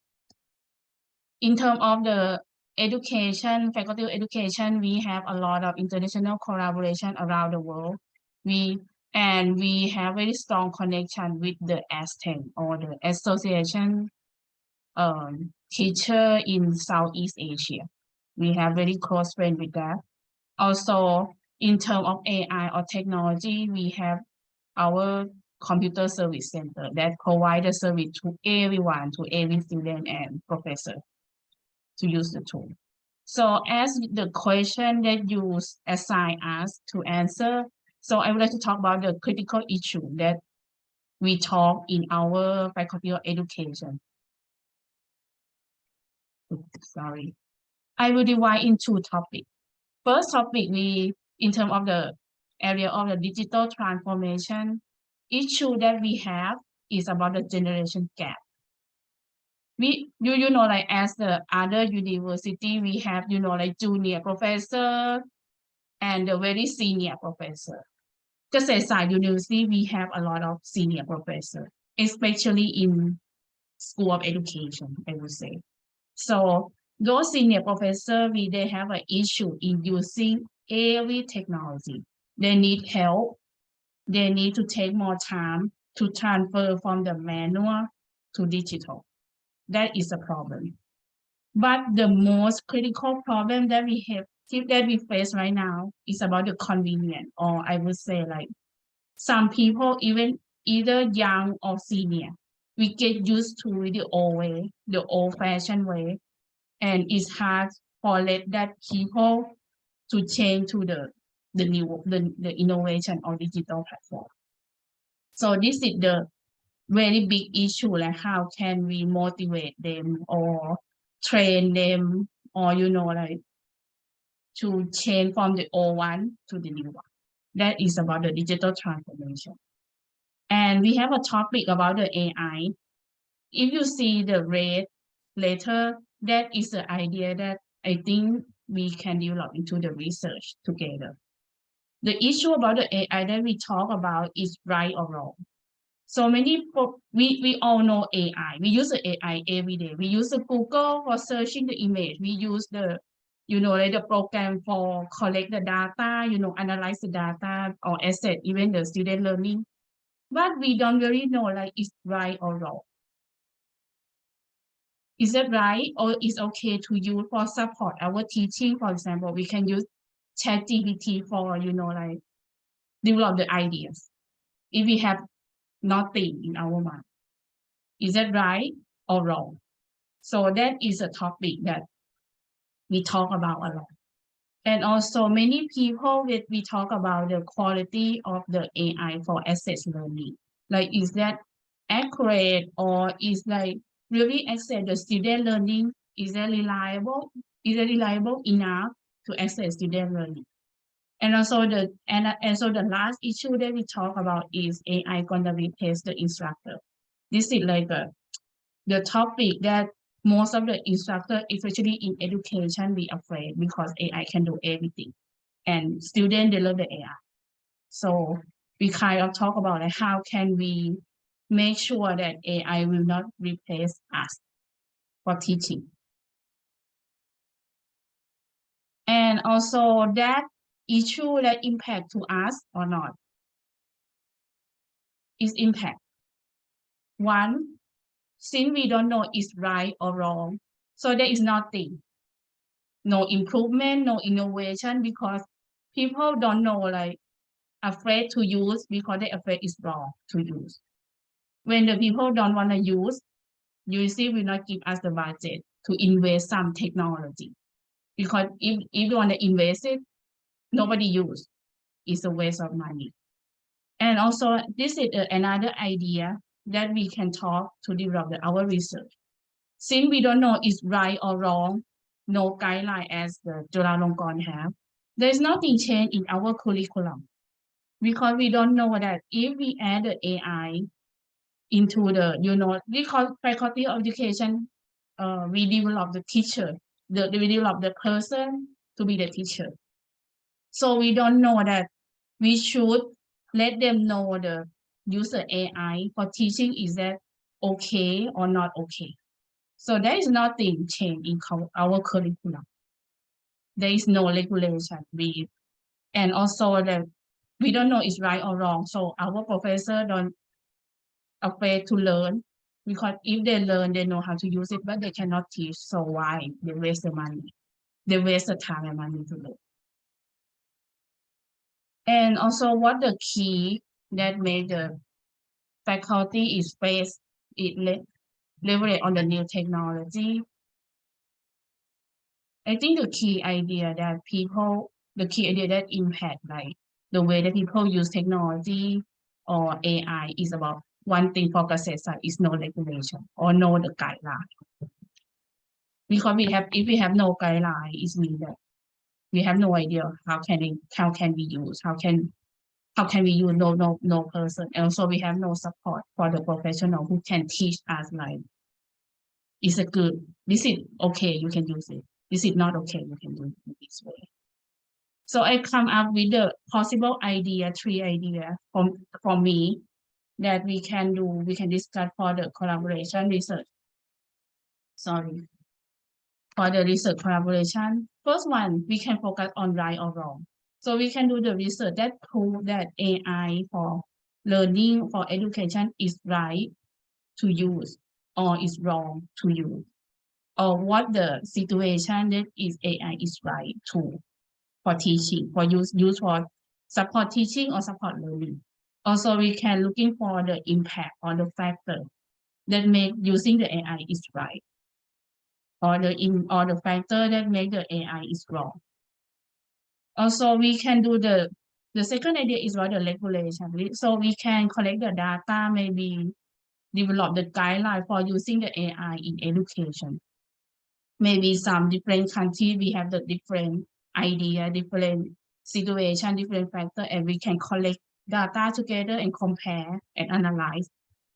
In terms of the education, faculty of education, we have a lot of international collaboration around the world. We have very strong connection with the ASTEM, or the Association Teacher in Southeast Asia. We have very close friend with that. Also, in terms of AI or technology, we have our computer service center that provide the service to everyone, to every student and professor to use the tool. So as the question that you assign us to answer, so I would like to talk about the critical issue that we talk in our Faculty of Education. Sorry. I will divide in two topics. First topic, in terms of the area of the digital transformation, issue that we have is about the generation gap. You know, like as the other university, we have, you know, like junior professor and the very senior professor. Kasetsart University, we have a lot of senior professor, especially in School of Education, I would say. So those senior professor, they have an issue in using every technology. They need help. They need to take more time to transfer from the manual to digital. That is a problem. But the most critical problem that we face right now is about the convenience, or I would say like some people, even either young or senior, we get used to the old way, the old-fashioned way, and it's hard for that people to change to the innovation or digital platform. So this is the very big issue, like how can we motivate them or train them, or you know, like to change from the old one to the new one. That is about the digital transformation. And we have a topic about the AI. If you see the red letter, that is the idea that I think we can develop into the research together. The issue about the AI that we talk about is right or wrong. So many, we all know AI. We use the AI every day. We use the Google for searching the image. We use the, you know, like the program for collect the data, you know, analyze the data or asset, even the student learning. But we don't really know like it's right or wrong. Is that right? Or is okay to use for support our teaching? For example, we can use ChatGPT for, you know, like develop the ideas. If we have nothing in our mind, is that right or wrong? So that is a topic that we talk about a lot. And also many people, when we talk about the quality of the AI for assess learning, like is that accurate or is like really assess the student learning? Is that reliable? Is it reliable enough to assess student learning? And also the last issue that we talk about is AI gonna replace the instructor. This is like the topic that most of the instructor, especially in education, be afraid because AI can do everything, and students they love the AI. So we kind of talk about like how can we make sure that AI will not replace us for teaching. And also that issue that impact to us or not is impact. One, since we don't know is right or wrong, so there is nothing, no improvement, no innovation, because people don't know, like afraid to use because they're afraid it's wrong to use. When the people don't want to use, UC will not give us the budget to invest some technology, because if you want to invest it, nobody use. It's a waste of money. And also this is another idea that we can talk to develop our research. Since we don't know it's right or wrong, no guideline as the Chulalongkorn have, there's nothing changed in our curriculum, because we don't know that if we add the AI into the, because faculty of education, we develop the teacher, we develop the person to be the teacher. So we don't know that we should let them know the user AI for teaching, is that okay or not okay. So there is nothing changed in our curriculum. There is no regulation. And also that we don't know it's right or wrong. So our professor don't afraid to learn, because if they learn, they know how to use it, but they cannot teach. So why? They waste the money. They waste the time and money to learn. And also what the key that made the faculty is based, it leverage on the new technology. I think the key idea that impact, like the way that people use technology or AI, is about one thing for Kasesa is no regulation or no the guideline. Because if we have no guideline, it means that we have no idea how can we use, how can we use no person. And also we have no support for the professional who can teach us, like, is it good? This is okay, you can use it. This is not okay, you can do it this way. So I come up with the possible idea, 3 ideas from me that we can discuss for the collaboration research. Sorry. For the research collaboration, first one, we can focus on right or wrong. So we can do the research that prove that AI for learning, for education is right to use or is wrong to use, or what the situation that is AI is right to for teaching, for use for support teaching or support learning. Also, we can looking for the impact or the factor that make using the AI is right, or the factor that make the AI is wrong. Also, we can do the second idea is about the regulation. So we can collect the data, maybe develop the guideline for using the AI in education. Maybe some different countries, we have the different idea, different situation, different factor, and we can collect data together and compare and analyze.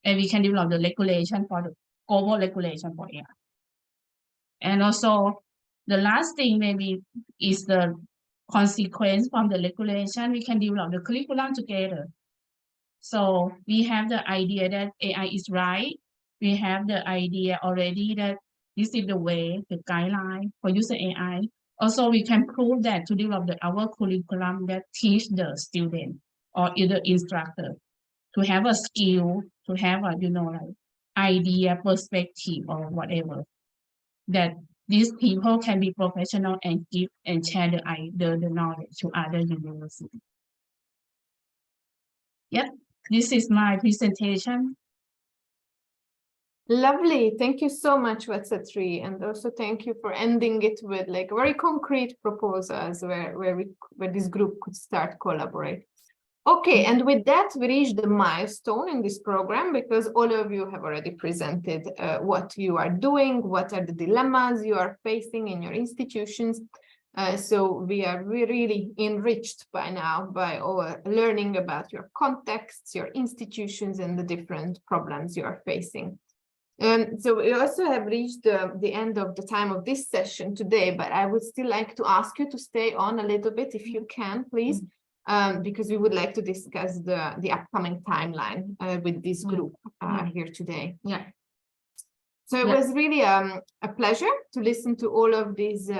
And we can develop the regulation for the global regulation for AI. And also the last thing maybe is the consequence from the regulation. We can develop the curriculum together. So we have the idea that AI is right. We have the idea already that this is the way, the guideline for using AI. Also, we can prove that to develop our curriculum that teach the student or either instructor to have a skill, to have a, like idea, perspective, or whatever, that these people can be professional and give and share the knowledge to other universities. Yep, this is my presentation.
Lovely. Thank you so much, Vatsatri. And also thank you for ending it with like very concrete proposals where this group could start collaborate. Okay, and with that, we reached the milestone in this program because all of you have already presented what you are doing, what are the dilemmas you are facing in your institutions. So we are really enriched by now by our learning about your contexts, your institutions, and the different problems you are facing. So we also have reached the end of the time of this session today, but I would still like to ask you to stay on a little bit if you can, please, because we would like to discuss the upcoming timeline with this group here today.
Yeah.
So it was really a pleasure to listen to all of these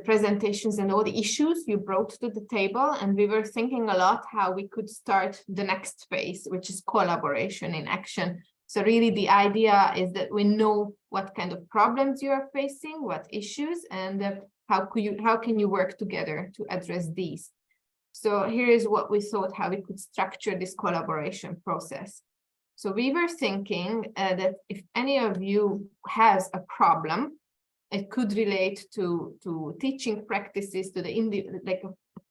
presentations and all the issues you brought to the table. And we were thinking a lot how we could start the next phase, which is collaboration in action. So really the idea is that we know what kind of problems you are facing, what issues, and how can you work together to address these. So here is what we thought, how we could structure this collaboration process. So we were thinking that if any of you has a problem, it could relate to teaching practices, to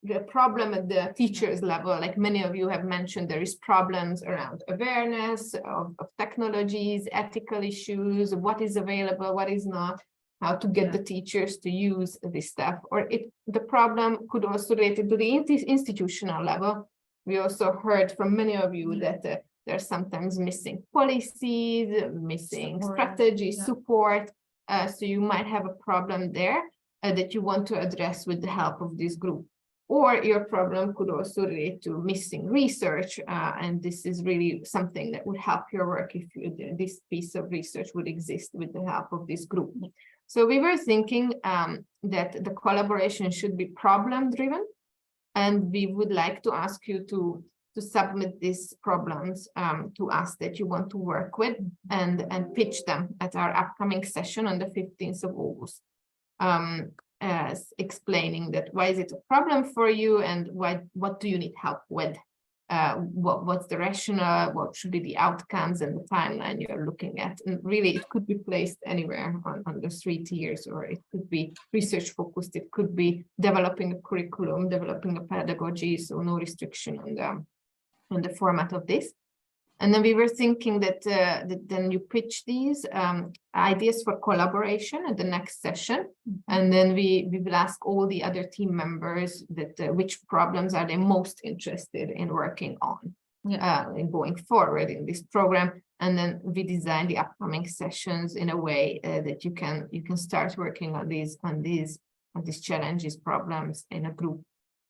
the problem at the teacher's level. Like many of you have mentioned, there is problems around awareness of technologies, ethical issues, what is available, what is not, how to get the teachers to use this stuff. Or the problem could also relate to the institutional level. We also heard from many of you that there are sometimes missing policies, missing strategy, support. So you might have a problem there that you want to address with the help of this group. Or your problem could also relate to missing research. And this is really something that would help your work if this piece of research would exist with the help of this group. So we were thinking that the collaboration should be problem-driven. And we would like to ask you to submit these problems to us that you want to work with and pitch them at our upcoming session on the 15th of August. As explaining that why is it a problem for you and what do you need help with? What's the rationale, what should be the outcomes and the timeline you're looking at. And really it could be placed anywhere on the 3 tiers, or it could be research focused, it could be developing a curriculum, developing a pedagogy, so no restriction on the format of this. And then we were thinking that, then you pitch these ideas for collaboration at the next session. And then we will ask all the other team members that which problems are they most interested in working on in going forward in this program. And then we design the upcoming sessions in a way that you can start working on these challenges, problems in a group.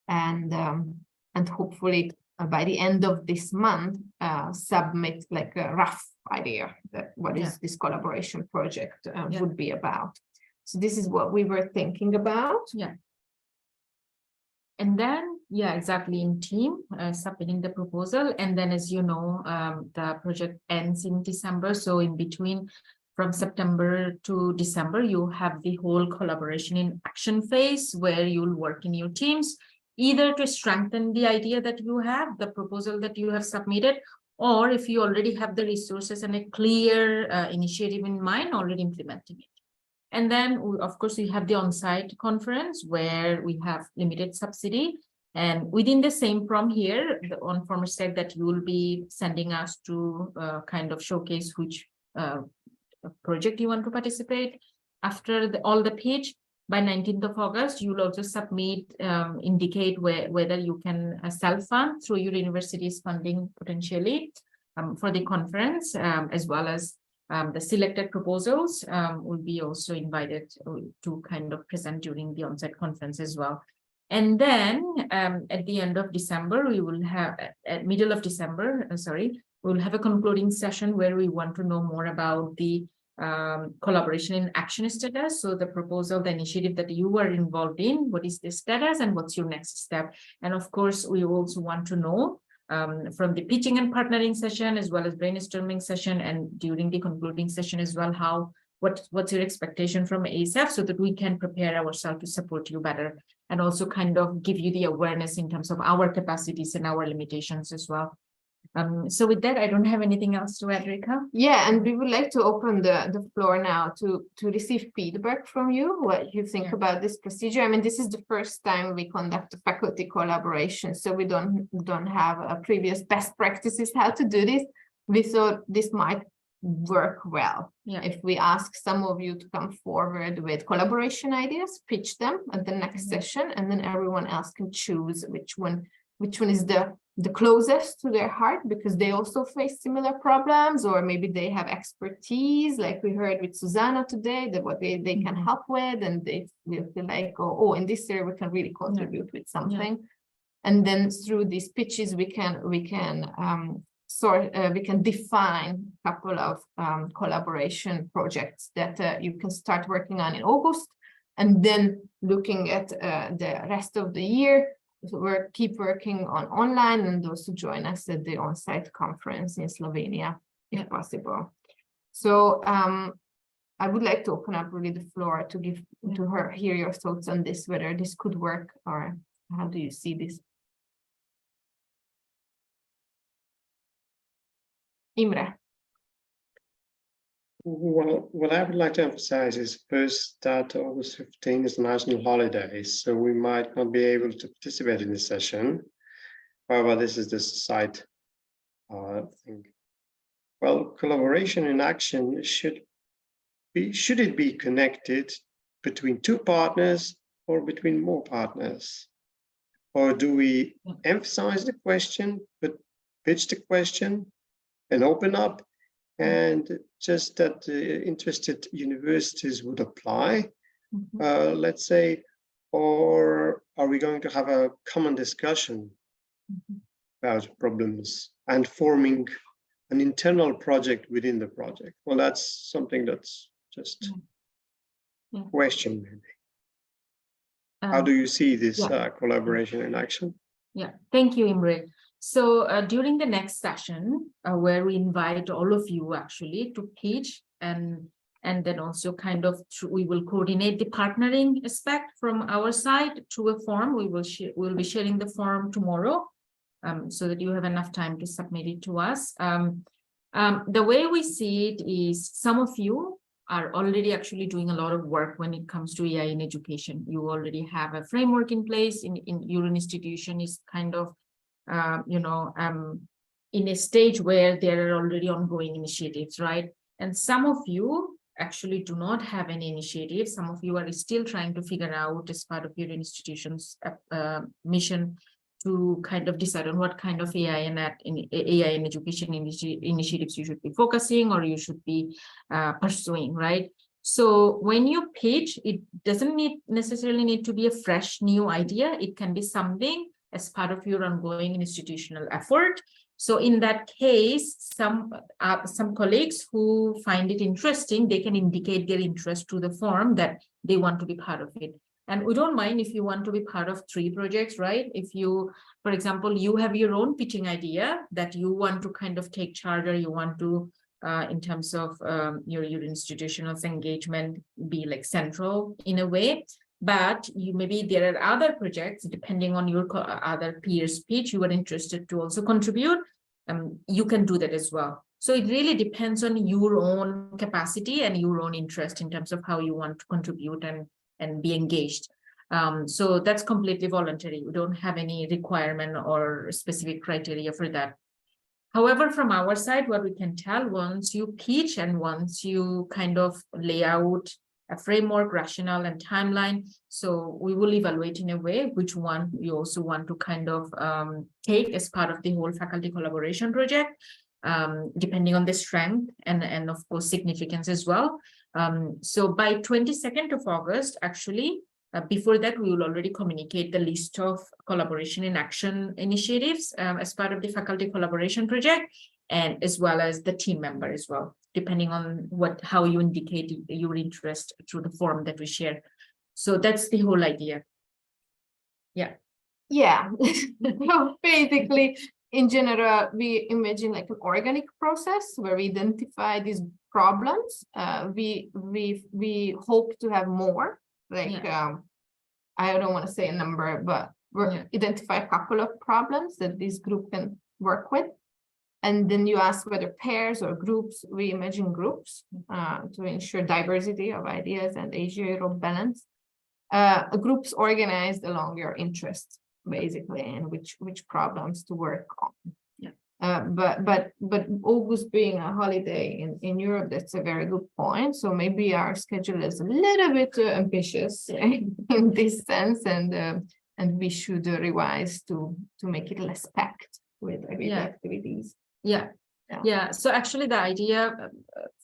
And hopefully by the end of this month, submit like a rough idea that what is this collaboration project would be about. So this is what we were thinking about.
Yeah. And then, exactly, in team, submitting the proposal. And then, as you know, the project ends in December. So in between, from September to December, you have the whole collaboration in action phase where you'll work in your teams, either to strengthen the idea that you have, the proposal that you have submitted, or if you already have the resources and a clear initiative in mind, already implementing it. And then, of course, we have the on-site conference where we have limited subsidy. And within the same from here, the on-former said that you will be sending us to kind of showcase which project you want to participate. After all the pitch, by 19th of August, you will also submit, indicate whether you can self-fund through your university's funding potentially for the conference, as well as the selected proposals will be also invited to kind of present during the on-site conference as well. And then at the end of December, we will have, at middle of December, we'll have a concluding session where we want to know more about the collaboration in action status. So the proposal, the initiative that you were involved in, what is the status and what's your next step? And of course, we also want to know from the pitching and partnering session, as well as brainstorming session, and during the concluding session as well, what's your expectation from ASEF, so that we can prepare ourselves to support you better, and also kind of give you the awareness in terms of our capacities and our limitations as well. So with that, I don't have anything else to add, Rika.
Yeah, and we would like to open the floor now to receive feedback from you, what you think
Yeah.
about this procedure. I mean, this is the first time we conduct a faculty collaboration, so we don't have a previous best practices how to do this. We thought this might work well.
Yeah.
If we ask some of you to come forward with collaboration ideas, pitch them at the next session, and then everyone else can choose which one is the closest to their heart, because they also face similar problems, or maybe they have expertise, like we heard with Susanna today, that what they can help with, and they feel like, oh, in this area we can really contribute with something. And then through these pitches we can define a couple of collaboration projects that you can start working on in August, and then looking at the rest of the year. So keep working on online, and also join us at the on-site conference in Slovenia, if possible. So I would like to open up really the floor to give to her, hear your thoughts on this, whether this could work, or how do you see this? Imre.
Well, what I would like to emphasize is first that August 15 is national holiday, so we might not be able to participate in this session. However, this is the side thing. Well, collaboration in action should it be connected between two partners or between more partners? Or do we emphasize the question, but pitch the question and open up? And just that interested universities would apply, let's say, or are we going to have a common discussion about problems and forming an internal project within the project? Well, that's something that's just a question, maybe. How do you see this collaboration in action?
Yeah, thank you, Imre. So during the next session, where we invite all of you actually to pitch, and then also kind of we will coordinate the partnering aspect from our side to a form. We'll be sharing the form tomorrow, so that you have enough time to submit it to us. The way we see it is, some of you are already actually doing a lot of work when it comes to AI in education. You already have a framework in place. In your institution is kind of in a stage where there are already ongoing initiatives, right? And some of you actually do not have any initiatives. Some of you are still trying to figure out, as part of your institution's mission, to kind of decide on what kind of AI and education initiatives you should be focusing, or you should be pursuing, right? So when you pitch, it doesn't necessarily need to be a fresh new idea. It can be something as part of your ongoing institutional effort. So in that case, some colleagues who find it interesting, they can indicate their interest to the form that they want to be part of it. And we don't mind if you want to be part of 3 projects, right? If you, for example, you have your own pitching idea that you want to kind of take charge, or you want to, in terms of your institutional engagement, be like central in a way. But maybe there are other projects, depending on your other peers' pitch, you are interested to also contribute. You can do that as well. So it really depends on your own capacity and your own interest in terms of how you want to contribute and be engaged. So that's completely voluntary. We don't have any requirement or specific criteria for that. However, from our side, what we can tell, once you pitch and once you kind of lay out a framework, rationale, and timeline, so we will evaluate in a way which one you also want to kind of take as part of the whole faculty collaboration project, depending on the strength and of course significance as well. So by 22nd of August, actually, before that, we will already communicate the list of collaboration in action initiatives as part of the faculty collaboration project, and as well as the team member as well, depending on how you indicate your interest through the form that we share. So that's the whole idea. Yeah.
Yeah. So basically, in general, we imagine like an organic process where we identify these problems. We hope to have more. Like, I don't want to say a number, but we're identify a couple of problems that this group can work with. And then you ask whether pairs or groups, we imagine groups to ensure diversity of ideas and Asia-Europe balance. Groups organized along your interests, basically, and which problems to work on. But August being a holiday in Europe, that's a very good point. So maybe our schedule is a little bit ambitious in this sense, and we should revise to make it less packed with activities.
Yeah. So actually, the idea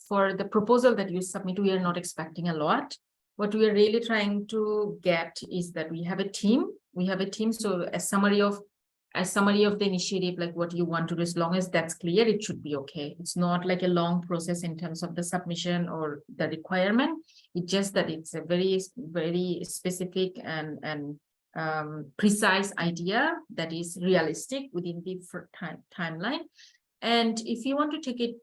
for the proposal that you submit, we are not expecting a lot. What we are really trying to get is that we have a team. So a summary of the initiative, like what you want to do, as long as that's clear, it should be okay. It's not like a long process in terms of the submission or the requirement. It's just that it's a very, very specific and precise idea that is realistic within the timeline. And if you want to take it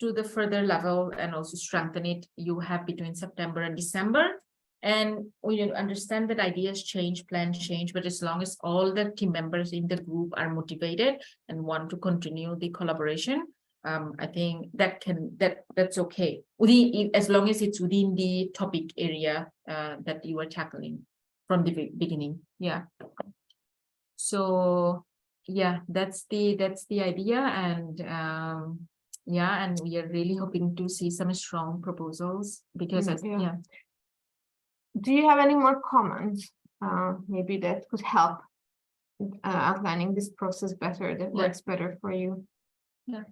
to the further level and also strengthen it, you have between September and December. And we understand that ideas change, plans change, but as long as all the team members in the group are motivated and want to continue the collaboration, I think that's okay. As long as it's within the topic area that you are tackling from the beginning. Yeah. So yeah, that's the idea, and and we are really hoping to see some strong proposals because
Do you have any more comments? Maybe that could help outlining this process better, that works better for you.
Yeah.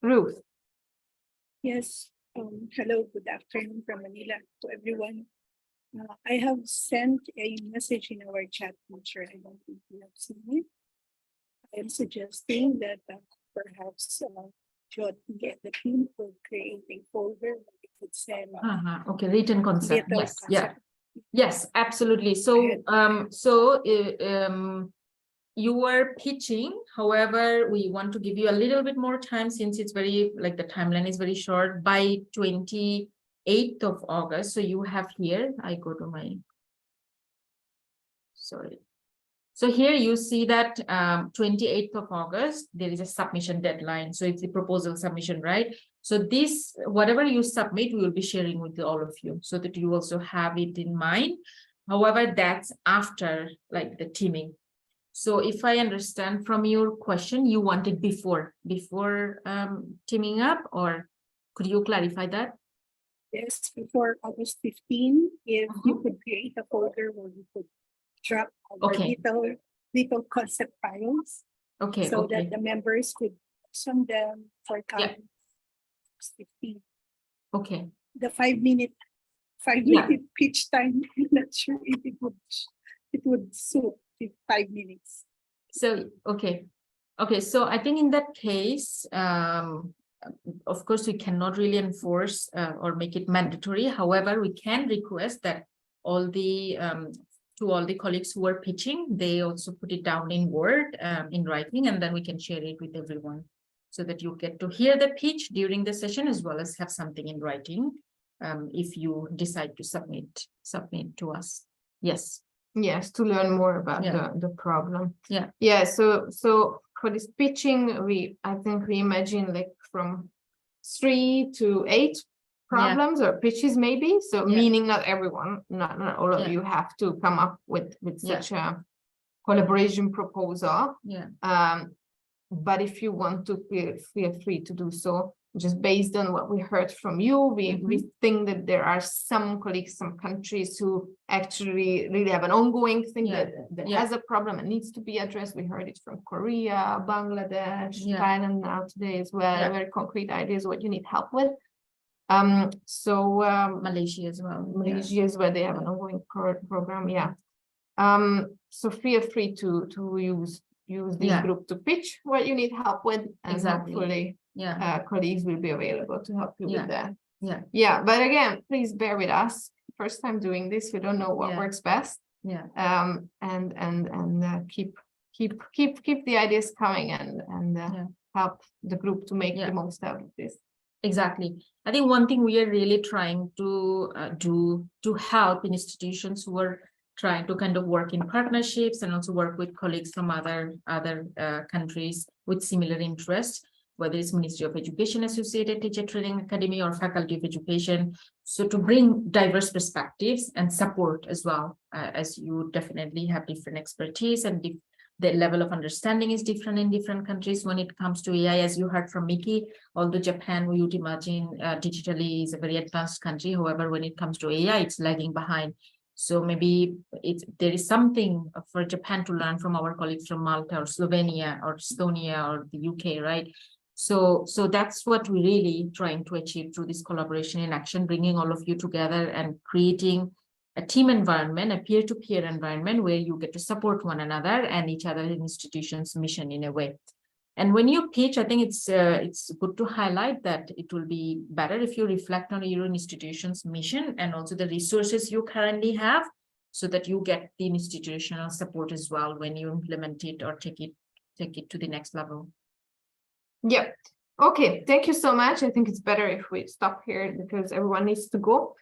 Ruth.
Yes. Hello, good afternoon from Manila to everyone. I have sent a message in our chat feature. I don't think you have seen it. I'm suggesting that perhaps get the team to create a folder where we could send.
Okay, written concept.
detailed
Yes.
concept.
Yes, absolutely. So you are pitching. However, we want to give you a little bit more time since it's very, like, the timeline is very short, by 28th of August. So you have here, I go to my, sorry. So here you see that 28th of August, there is a submission deadline. So it's the proposal submission, right? So this, whatever you submit, we will be sharing with all of you so that you also have it in mind. However, that's after, like, the teaming. So if I understand from your question, you want it before teaming up, or could you clarify that?
Yes, before August 15, if you could create a folder where you could drop our little concept files, so that the members could send them for coming 15.
Okay.
The 5-minute pitch time, I'm not sure if it would suit 5 minutes.
So okay, so I think in that case, of course, we cannot really enforce or make it mandatory. However, we can request that all the to all the colleagues who are pitching, they also put it down in Word, in writing, and then we can share it with everyone so that you get to hear the pitch during the session as well as have something in writing if you decide to submit to us. Yes.
Yes, to learn more about the problem.
Yeah.
So for this pitching, I think we imagine like from 3 to 8 problems or pitches maybe. So meaning not everyone, not all of you have to come up with such a collaboration proposal. But if you want to, feel free to do so. Just based on what we heard from you, we think that there are some colleagues, some countries who actually really have an ongoing thing that has a problem and needs to be addressed. We heard it from Korea, Bangladesh, Thailand now today as well. Very concrete ideas what you need help with.
Malaysia as well.
Malaysia as well. They have an ongoing program. So feel free to use this group to pitch what you need help with, and hopefully colleagues will be available to help you with that. But again, please bear with us. First time doing this, we don't know what works best. And keep the ideas coming and help the group to make the most out of this.
Exactly. I think one thing we are really trying to do to help institutions who are trying to kind of work in partnerships and also work with colleagues from other countries with similar interests, whether it's Ministry of Education associated teacher training academy or Faculty of Education. So to bring diverse perspectives and support as well, as you definitely have different expertise and the level of understanding is different in different countries when it comes to AI, as you heard from Miki, although Japan, we would imagine digitally is a very advanced country. However, when it comes to AI, it's lagging behind. So maybe there is something for Japan to learn from our colleagues from Malta or Slovenia or Estonia or the UK, right? So that's what we're really trying to achieve through this collaboration in action, bringing all of you together and creating a team environment, a peer-to-peer environment where you get to support one another and each other's institution's mission in a way. And when you pitch, I think it's good to highlight that it will be better if you reflect on your institution's mission and also the resources you currently have, so that you get the institutional support as well when you implement it or take it to the next level.
Yeah. Okay. Thank you so much. I think it's better if we stop here because everyone needs to go,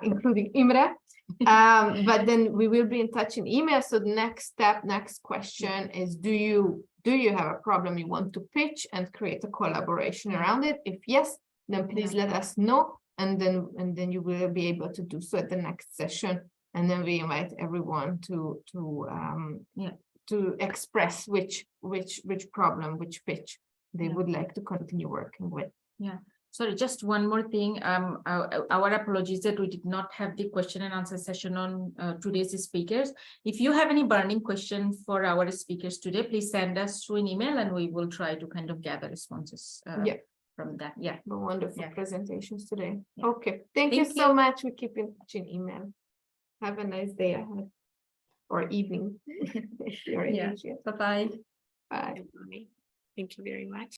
including Imre. But then we will be in touch in email. So the next step, next question is, do you have a problem you want to pitch and create a collaboration around it? If yes, then please let us know, and then you will be able to do so at the next session. And then we invite everyone to express which problem, which pitch they would like to continue working with.
Yeah. Sorry, just one more thing. Our apologies that we did not have the question and answer session on today's speakers. If you have any burning questions for our speakers today, please send us through an email and we will try to kind of gather responses from that. Yeah.
Wonderful presentations today.
Yeah.
Okay. Thank you so much. We keep in touch in email. Have a nice day ahead or evening. If you're in Asia.
Bye-bye.
Bye.
Thank you very much.